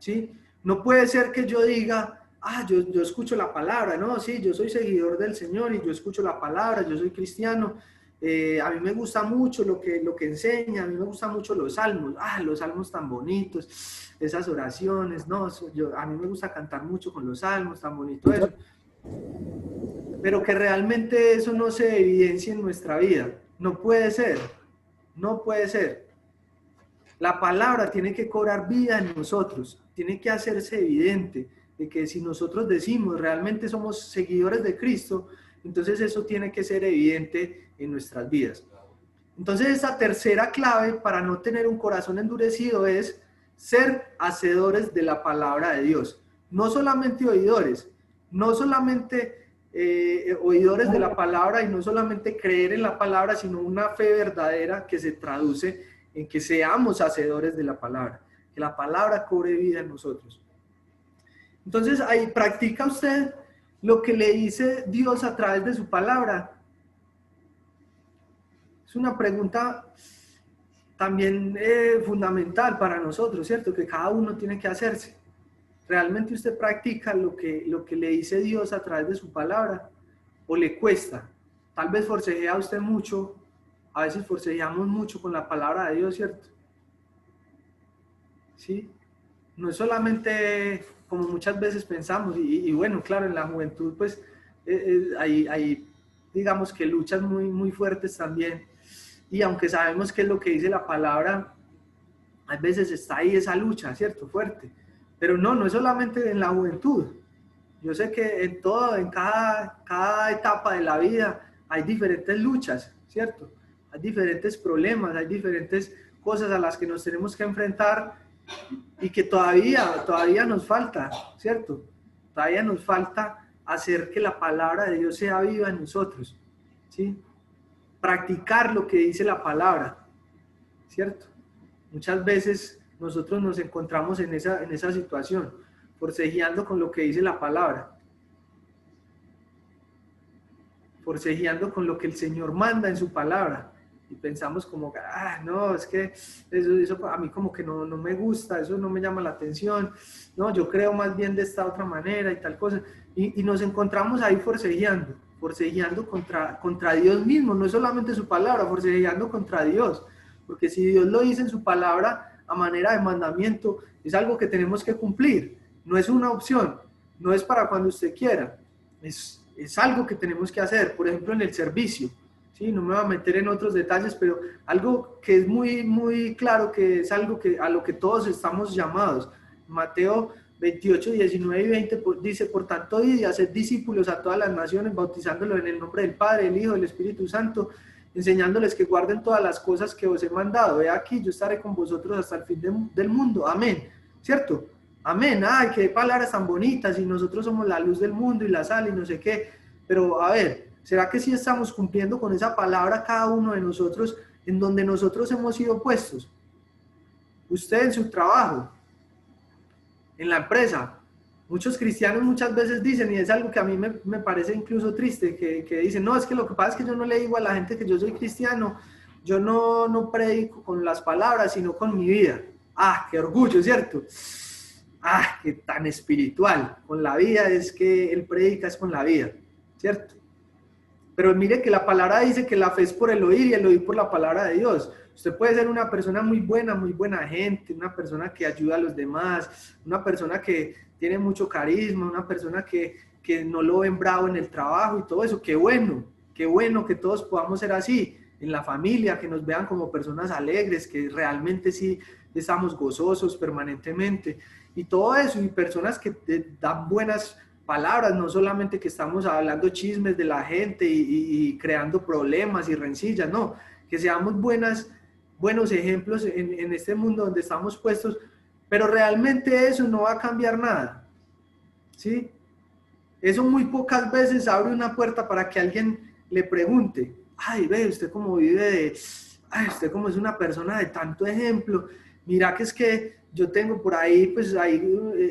¿Sí? No puede ser que yo diga, yo escucho la palabra, no, sí, yo soy seguidor del Señor y yo escucho la palabra, yo soy cristiano, a mí me gusta mucho lo que enseña, a mí me gustan mucho los salmos, los salmos tan bonitos, esas oraciones, no, a mí me gusta cantar mucho con los salmos, tan bonito eso, pero que realmente eso no se evidencie en nuestra vida, no puede ser, no puede ser. La palabra tiene que cobrar vida en nosotros, tiene que hacerse evidente de que si nosotros decimos realmente somos seguidores de Cristo, entonces eso tiene que ser evidente en nuestras vidas. Entonces esta tercera clave para no tener un corazón endurecido es ser hacedores de la palabra de Dios. No solamente oidores, no solamente oidores de la palabra y no solamente creer en la palabra, sino una fe verdadera que se traduce en que seamos hacedores de la palabra, que la palabra cobre vida en nosotros. Entonces, ahí practica usted lo que le dice Dios a través de su palabra. Es una pregunta también fundamental para nosotros, ¿cierto? Que cada uno tiene que hacerse. ¿Realmente usted practica lo que le dice Dios a través de su palabra? ¿O le cuesta? Tal vez forcejea usted mucho, a veces forcejeamos mucho con la palabra de Dios, ¿cierto? ¿Sí? No es solamente como muchas veces pensamos, y bueno, claro, en la juventud pues hay digamos que luchas muy fuertes también, y aunque sabemos qué es lo que dice la palabra, a veces está ahí esa lucha, ¿cierto? Fuerte, pero no es solamente en la juventud. Yo sé que en cada etapa de la vida hay diferentes luchas, ¿cierto? Hay diferentes problemas, hay diferentes cosas a las que nos tenemos que enfrentar y que todavía nos falta, ¿cierto? Todavía nos falta hacer que la palabra de Dios sea viva en nosotros, ¿sí? Practicar lo que dice la palabra, ¿cierto? Muchas veces nosotros nos encontramos en esa situación, forcejeando con lo que dice la palabra, forcejeando con lo que el Señor manda en su palabra, y pensamos como, no, es que eso a mí como que no me gusta, eso no me llama la atención, no, yo creo más bien de esta otra manera y tal cosa, y nos encontramos ahí forcejeando contra Dios mismo, no es solamente su palabra, forcejeando contra Dios, porque si Dios lo dice en su palabra a manera de mandamiento, es algo que tenemos que cumplir, no es una opción, no es para cuando usted quiera, es algo que tenemos que hacer, por ejemplo en el servicio. Sí, no me voy a meter en otros detalles, pero algo que es muy claro, que es algo a lo que todos estamos llamados. Mateo 28, 19 y 20 dice, por tanto, id y haced discípulos a todas las naciones, bautizándolos en el nombre del Padre, del Hijo, del Espíritu Santo, enseñándoles que guarden todas las cosas que os he mandado. He aquí, yo estaré con vosotros hasta el fin del mundo. Amén. ¿Cierto? Amén. Ay, qué palabras tan bonitas, y nosotros somos la luz del mundo y la sal y no sé qué. Pero, a ver, ¿será que sí estamos cumpliendo con esa palabra cada uno de nosotros en donde nosotros hemos sido puestos? Usted en su trabajo, en la empresa. Muchos cristianos muchas veces dicen, y es algo que a mí me parece incluso triste, que dicen, no, es que lo que pasa es que yo no le digo a la gente que yo soy cristiano, yo no predico con las palabras, sino con mi vida. Qué orgullo, ¿cierto? Qué tan espiritual. Con la vida es que él predica es con la vida, ¿cierto? Pero mire que la palabra dice que la fe es por el oír y el oír por la palabra de Dios. Usted puede ser una persona muy buena gente, una persona que ayuda a los demás, una persona que tiene mucho carisma, una persona que no lo ven bravo en el trabajo y todo eso. Qué bueno que todos podamos ser así en la familia, que nos vean como personas alegres, que realmente sí estamos gozosos permanentemente y todo eso, y personas que dan buenas palabras, no solamente que estamos hablando chismes de la gente y creando problemas y rencillas, no, que seamos buenos ejemplos en este mundo donde estamos puestos, pero realmente eso no va a cambiar nada, ¿sí? Eso muy pocas veces abre una puerta para que alguien le pregunte, ay, ve, usted cómo vive ay, usted como es una persona de tanto ejemplo, mira que es que yo tengo por ahí, pues ahí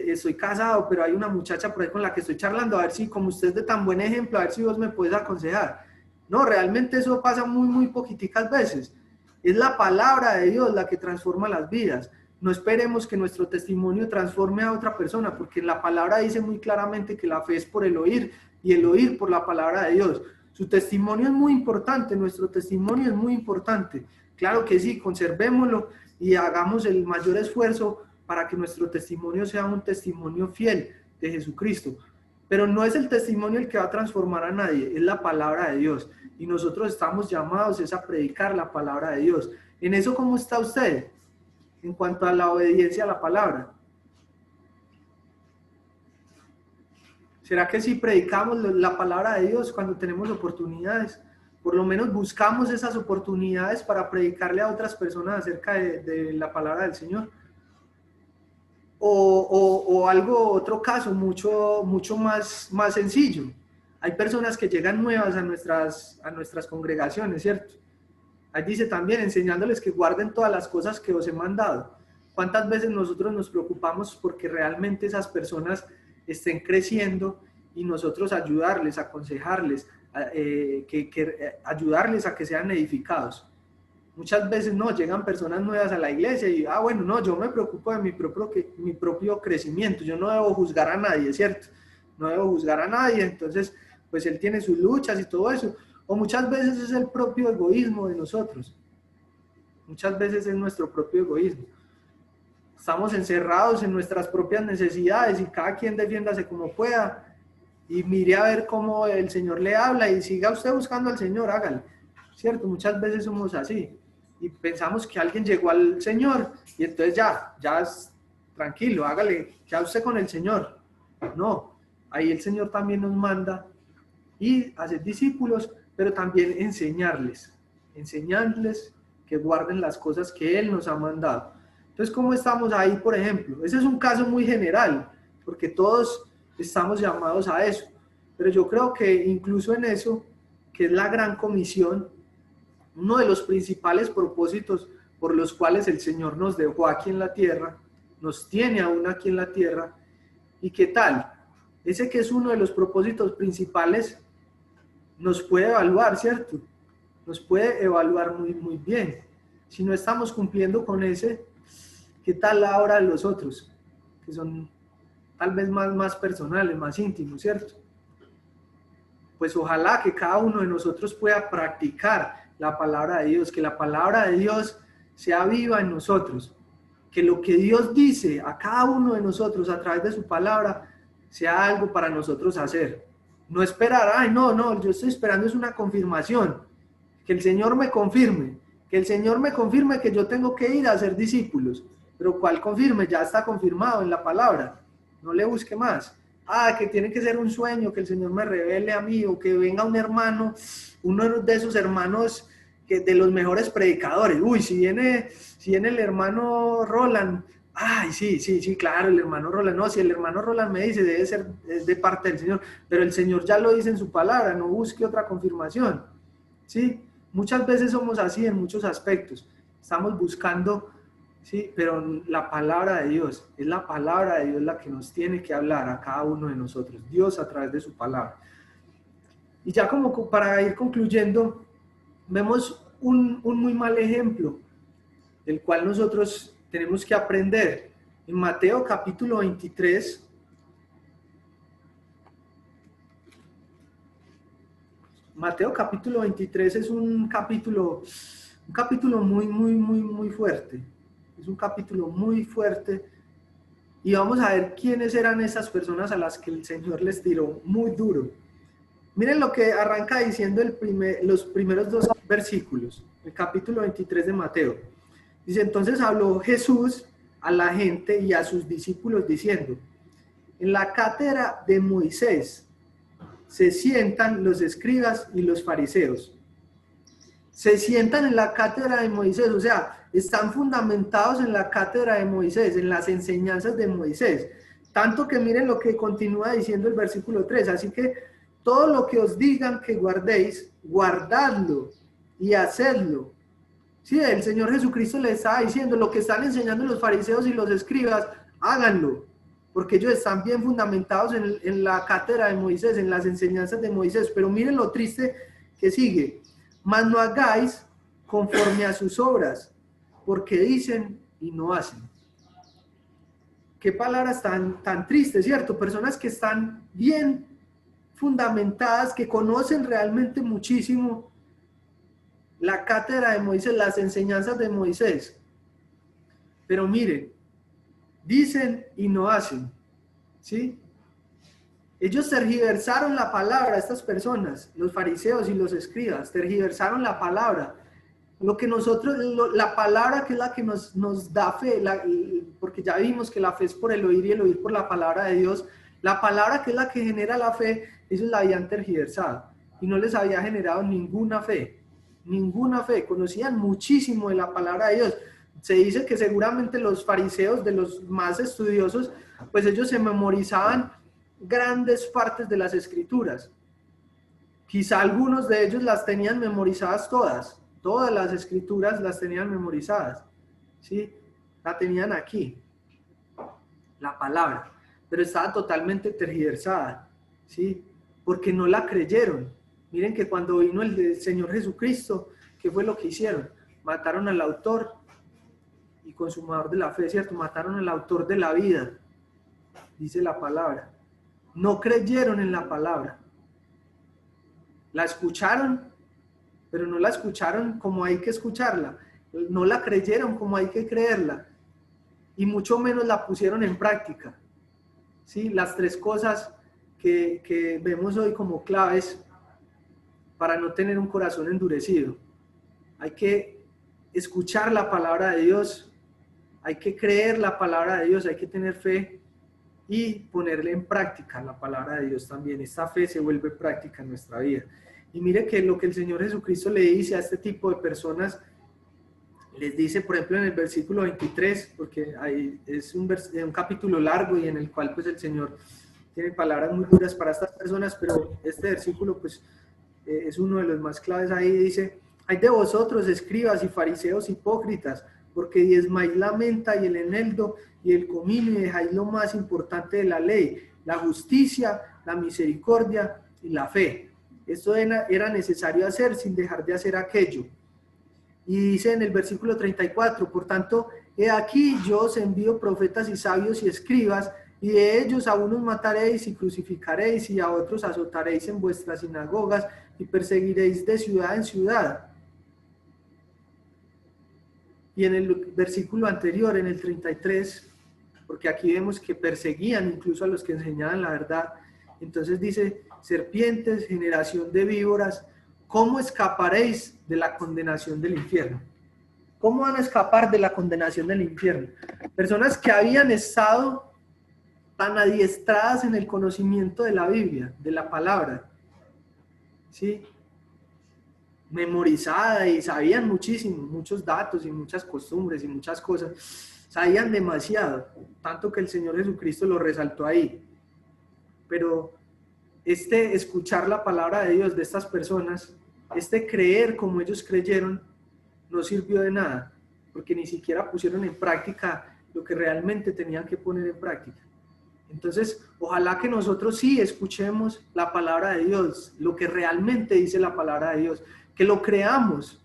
estoy casado, pero hay una muchacha por ahí con la que estoy charlando, a ver si como usted es de tan buen ejemplo, a ver si vos me puedes aconsejar. No, realmente eso pasa muy poquiticas veces. Es la palabra de Dios la que transforma las vidas. No esperemos que nuestro testimonio transforme a otra persona, porque la palabra dice muy claramente que la fe es por el oír y el oír por la palabra de Dios. Su testimonio es muy importante, nuestro testimonio es muy importante. Claro que sí, conservémoslo y hagamos el mayor esfuerzo para que nuestro testimonio sea un testimonio fiel de Jesucristo. Pero no es el testimonio el que va a transformar a nadie, es la palabra de Dios. Y nosotros estamos llamados es a predicar la palabra de Dios. ¿En eso cómo está usted? En cuanto a la obediencia a la palabra. ¿Será que si predicamos la palabra de Dios cuando tenemos oportunidades? Por lo menos buscamos esas oportunidades para predicarle a otras personas acerca de la palabra del Señor. O algo, otro caso mucho más sencillo. Hay personas que llegan nuevas a nuestras congregaciones, ¿cierto? Ahí dice también, enseñándoles que guarden todas las cosas que os he mandado. ¿Cuántas veces nosotros nos preocupamos porque realmente esas personas estén creciendo y nosotros ayudarles, aconsejarles, ayudarles a que sean edificados? Muchas veces no, llegan personas nuevas a la iglesia y, bueno, no, yo me preocupo de mi propio crecimiento, yo no debo juzgar a nadie, ¿cierto? No debo juzgar a nadie, entonces, pues él tiene sus luchas y todo eso. O muchas veces es el propio egoísmo de nosotros. Muchas veces es nuestro propio egoísmo. Estamos encerrados en nuestras propias necesidades y cada quien defiéndase como pueda y mire a ver cómo el Señor le habla y siga usted buscando al Señor, hágale. ¿Cierto? Muchas veces somos así y pensamos que alguien llegó al Señor y entonces ya es tranquilo, hágale, ya usted con el Señor. No, ahí el Señor también nos manda y hacer discípulos, pero también enseñarles que guarden las cosas que Él nos ha mandado. Entonces, ¿cómo estamos ahí, por ejemplo? Ese es un caso muy general, porque todos estamos llamados a eso, pero yo creo que incluso en eso, que es la gran comisión, uno de los principales propósitos por los cuales el Señor nos dejó aquí en la tierra, nos tiene aún aquí en la tierra, ¿y qué tal? Ese que es uno de los propósitos principales nos puede evaluar, ¿cierto? Nos puede evaluar muy bien. Si no estamos cumpliendo con ese, ¿qué tal ahora los otros? Que son tal vez más personales, más íntimos, ¿cierto? Pues ojalá que cada uno de nosotros pueda practicar la palabra de Dios, que la palabra de Dios sea viva en nosotros, que lo que Dios dice a cada uno de nosotros a través de su palabra sea algo para nosotros hacer. No esperar, ay, no, yo estoy esperando es una confirmación, que el Señor me confirme, que yo tengo que ir a ser discípulos, pero ¿cuál confirme? Ya está confirmado en la palabra, no le busque más. Que tiene que ser un sueño, que el Señor me revele a mí, o que venga un hermano, uno de esos hermanos que de los mejores predicadores. Uy, si viene el hermano Roland, sí, claro, el hermano Roland. No, si el hermano Roland me dice, debe ser de parte del Señor, pero el Señor ya lo dice en su palabra, no busque otra confirmación. ¿Sí? Muchas veces somos así en muchos aspectos, estamos buscando, sí, pero la palabra de Dios, es la palabra de Dios la que nos tiene que hablar a cada uno de nosotros, Dios a través de su palabra. Y ya como para ir concluyendo, vemos un muy mal ejemplo, del cual nosotros tenemos que aprender. En Mateo capítulo 23, Mateo capítulo 23 es un capítulo muy fuerte. Es un capítulo muy fuerte. Y vamos a ver quiénes eran esas personas a las que el Señor les tiró muy duro. Miren lo que arranca diciendo los primeros dos versículos, el capítulo 23 de Mateo. Dice, entonces habló Jesús a la gente y a sus discípulos diciendo, En la cátedra de Moisés se sientan los escribas y los fariseos. Se sientan en la cátedra de Moisés, o sea, están fundamentados en la cátedra de Moisés, en las enseñanzas de Moisés. Tanto que miren lo que continúa diciendo el versículo 3. Así que todo lo que os digan que guardéis, guardadlo y hacedlo. Sí, el Señor Jesucristo le estaba diciendo, lo que están enseñando los fariseos y los escribas, háganlo, porque ellos están bien fundamentados en la cátedra de Moisés, en las enseñanzas de Moisés. Pero miren lo triste que sigue. Mas no hagáis conforme a sus obras, porque dicen y no hacen. Qué palabras tan tristes, ¿cierto? Personas que están bien fundamentadas, que conocen realmente muchísimo la cátedra de Moisés, las enseñanzas de Moisés. Pero miren, dicen y no hacen, ¿sí? Ellos tergiversaron la palabra, estas personas, los fariseos y los escribas, tergiversaron la palabra. Lo que nosotros, la palabra que es la que nos da fe, porque ya vimos que la fe es por el oír y el oír por la palabra de Dios. La palabra que es la que genera la fe, ellos la habían tergiversado y no les había generado ninguna fe. Ninguna fe, conocían muchísimo de la palabra de Dios. Se dice que seguramente los fariseos, de los más estudiosos, pues ellos se memorizaban grandes partes de las escrituras. Quizá algunos de ellos las tenían memorizadas todas las escrituras las tenían memorizadas, ¿sí? La tenían aquí, la palabra, pero estaba totalmente tergiversada, ¿sí? Porque no la creyeron. Miren que cuando vino el Señor Jesucristo, ¿qué fue lo que hicieron? Mataron al autor y consumador de la fe, ¿cierto? Mataron al autor de la vida, dice la palabra. No creyeron en la palabra. La escucharon, pero no la escucharon como hay que escucharla. No la creyeron como hay que creerla. Y mucho menos la pusieron en práctica. ¿Sí? Las tres cosas que vemos hoy como claves para no tener un corazón endurecido. Hay que escuchar la palabra de Dios, hay que creer la palabra de Dios, hay que tener fe y ponerle en práctica la palabra de Dios también. Esta fe se vuelve práctica en nuestra vida. Y mire que lo que el Señor Jesucristo le dice a este tipo de personas, les dice, por ejemplo, en el versículo 23, porque ahí es un capítulo largo y en el cual pues el Señor tiene palabras muy duras para estas personas, pero este versículo pues es uno de los más claves. Ahí dice: hay de vosotros, escribas y fariseos hipócritas, porque diezmáis la menta y el eneldo y el comino y dejáis lo más importante de la ley, la justicia, la misericordia y la fe. Esto era necesario hacer sin dejar de hacer aquello. Y dice en el versículo 34, por tanto, he aquí yo os envío profetas y sabios y escribas, y de ellos a unos mataréis y crucificaréis, y a otros azotaréis en vuestras sinagogas, y perseguiréis de ciudad en ciudad. Y en el versículo anterior, en el 33, porque aquí vemos que perseguían incluso a los que enseñaban la verdad, entonces dice: serpientes, generación de víboras, ¿cómo escaparéis de la condenación del infierno? ¿Cómo van a escapar de la condenación del infierno? Personas que habían estado tan adiestradas en el conocimiento de la Biblia, de la palabra, ¿sí? Memorizada, y sabían muchísimo, muchos datos y muchas costumbres y muchas cosas. Sabían demasiado, tanto que el Señor Jesucristo lo resaltó ahí. Pero escuchar la palabra de Dios de estas personas, creer como ellos creyeron, no sirvió de nada, porque ni siquiera pusieron en práctica lo que realmente tenían que poner en práctica. Entonces, ojalá que nosotros sí escuchemos la palabra de Dios, lo que realmente dice la palabra de Dios, que lo creamos,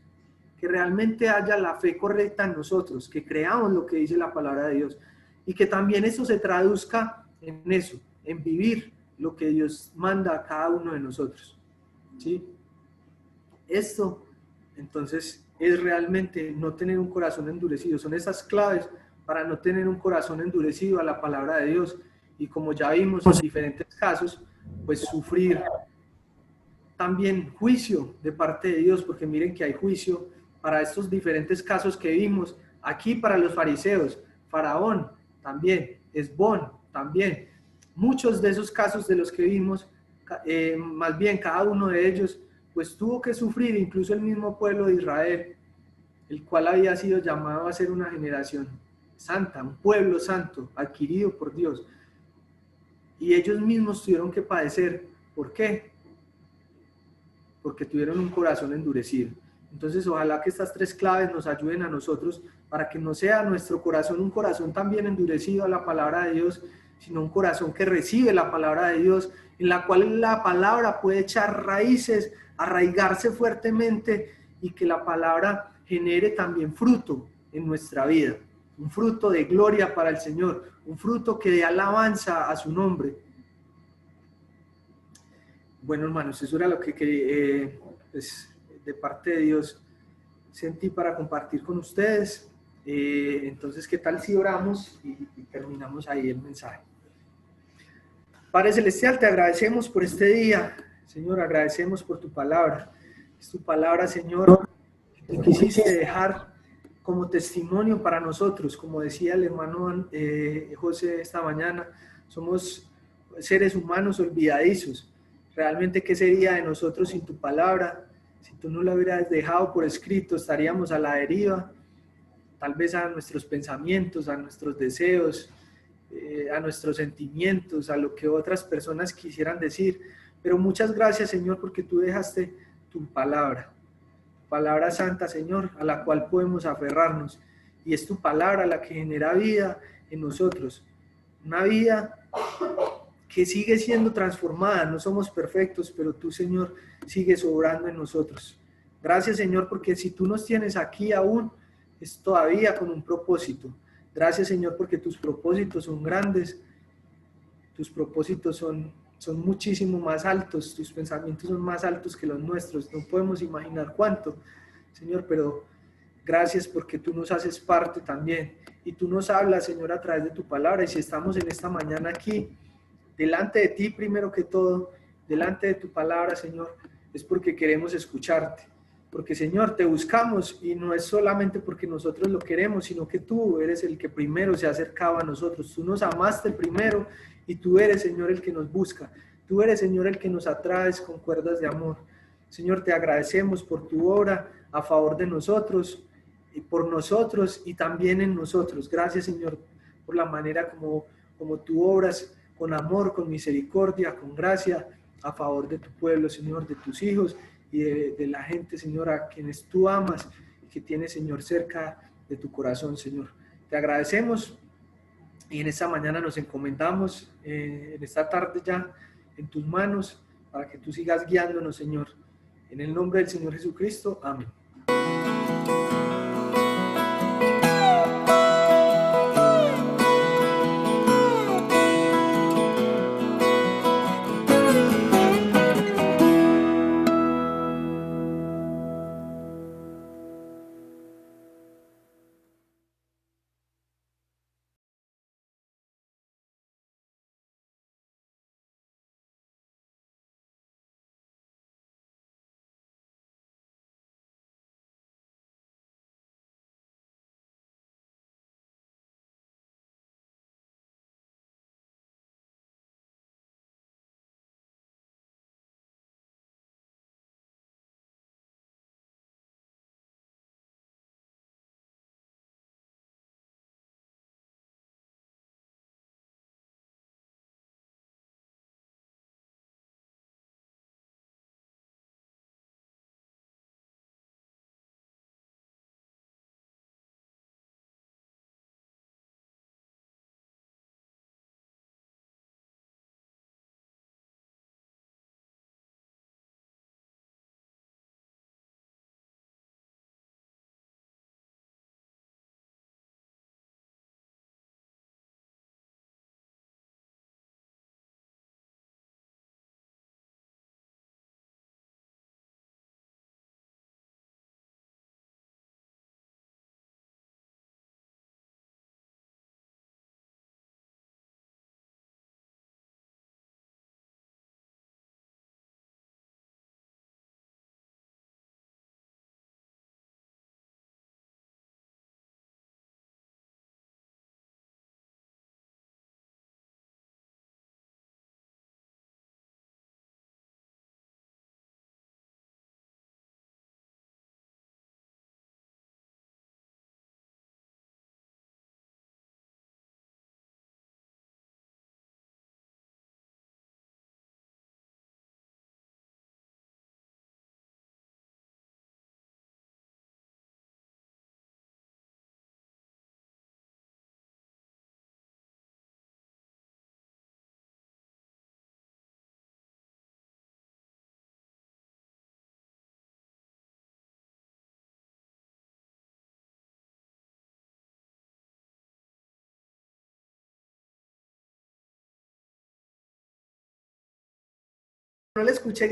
que realmente haya la fe correcta en nosotros, que creamos lo que dice la palabra de Dios, y que también eso se traduzca en eso, en vivir lo que Dios manda a cada uno de nosotros, ¿sí? Esto, entonces, es realmente no tener un corazón endurecido. Son esas claves para no tener un corazón endurecido a la palabra de Dios. Y como ya vimos en diferentes casos, pues sufrir también juicio de parte de Dios, porque miren que hay juicio para estos diferentes casos que vimos. Aquí para los fariseos, Faraón también, Esbón también, muchos de esos casos de los que vimos, más bien cada uno de ellos, pues tuvo que sufrir, incluso el mismo pueblo de Israel, el cual había sido llamado a ser una generación santa, un pueblo santo, adquirido por Dios. Y ellos mismos tuvieron que padecer. ¿Por qué? Porque tuvieron un corazón endurecido. Entonces, ojalá que estas tres claves nos ayuden a nosotros para que no sea nuestro corazón un corazón también endurecido a la palabra de Dios, sino un corazón que recibe la palabra de Dios, en la cual la palabra puede echar raíces, arraigarse fuertemente y que la palabra genere también fruto en nuestra vida, un fruto de gloria para el Señor, un fruto que dé alabanza a su nombre. Bueno, hermanos, eso era lo que pues, de parte de Dios sentí para compartir con ustedes. Entonces, ¿qué tal si oramos y terminamos ahí el mensaje? Padre Celestial, te agradecemos por este día. Señor, agradecemos por tu palabra. Es tu palabra, Señor, que tú quisiste dejar como testimonio para nosotros. Como decía el hermano José esta mañana, somos seres humanos olvidadizos. Realmente, ¿qué sería de nosotros sin tu palabra? Si tú no la hubieras dejado por escrito, estaríamos a la deriva, tal vez a nuestros pensamientos, a nuestros deseos, a nuestros sentimientos, a lo que otras personas quisieran decir. Pero muchas gracias, Señor, porque tú dejaste tu palabra santa, Señor, a la cual podemos aferrarnos. Y es tu palabra la que genera vida en nosotros. Una vida que sigue siendo transformada. No somos perfectos, pero tú, Señor, sigues obrando en nosotros. Gracias, Señor, porque si tú nos tienes aquí aún, es todavía con un propósito. Gracias, Señor, porque tus propósitos son grandes, tus propósitos son muchísimo más altos, tus pensamientos son más altos que los nuestros. No podemos imaginar cuánto, Señor, pero gracias porque tú nos haces parte también y tú nos hablas, Señor, a través de tu palabra. Y si estamos en esta mañana aquí, delante de ti primero que todo, delante de tu palabra, Señor, es porque queremos escucharte. Porque, Señor, te buscamos y no es solamente porque nosotros lo queremos, sino que tú eres el que primero se acercaba a nosotros. Tú nos amaste primero y tú eres, Señor, el que nos busca. Tú eres, Señor, el que nos atraes con cuerdas de amor. Señor, te agradecemos por tu obra a favor de nosotros y por nosotros y también en nosotros. Gracias, Señor, por la manera como tú obras con amor, con misericordia, con gracia, a favor de tu pueblo, Señor, de tus hijos y de la gente, Señor, a quienes tú amas y que tienes, Señor, cerca de tu corazón, Señor. Te agradecemos y en esta mañana nos encomendamos, en esta tarde ya, en tus manos, para que tú sigas guiándonos, Señor. En el nombre del Señor Jesucristo, amén. no le escuché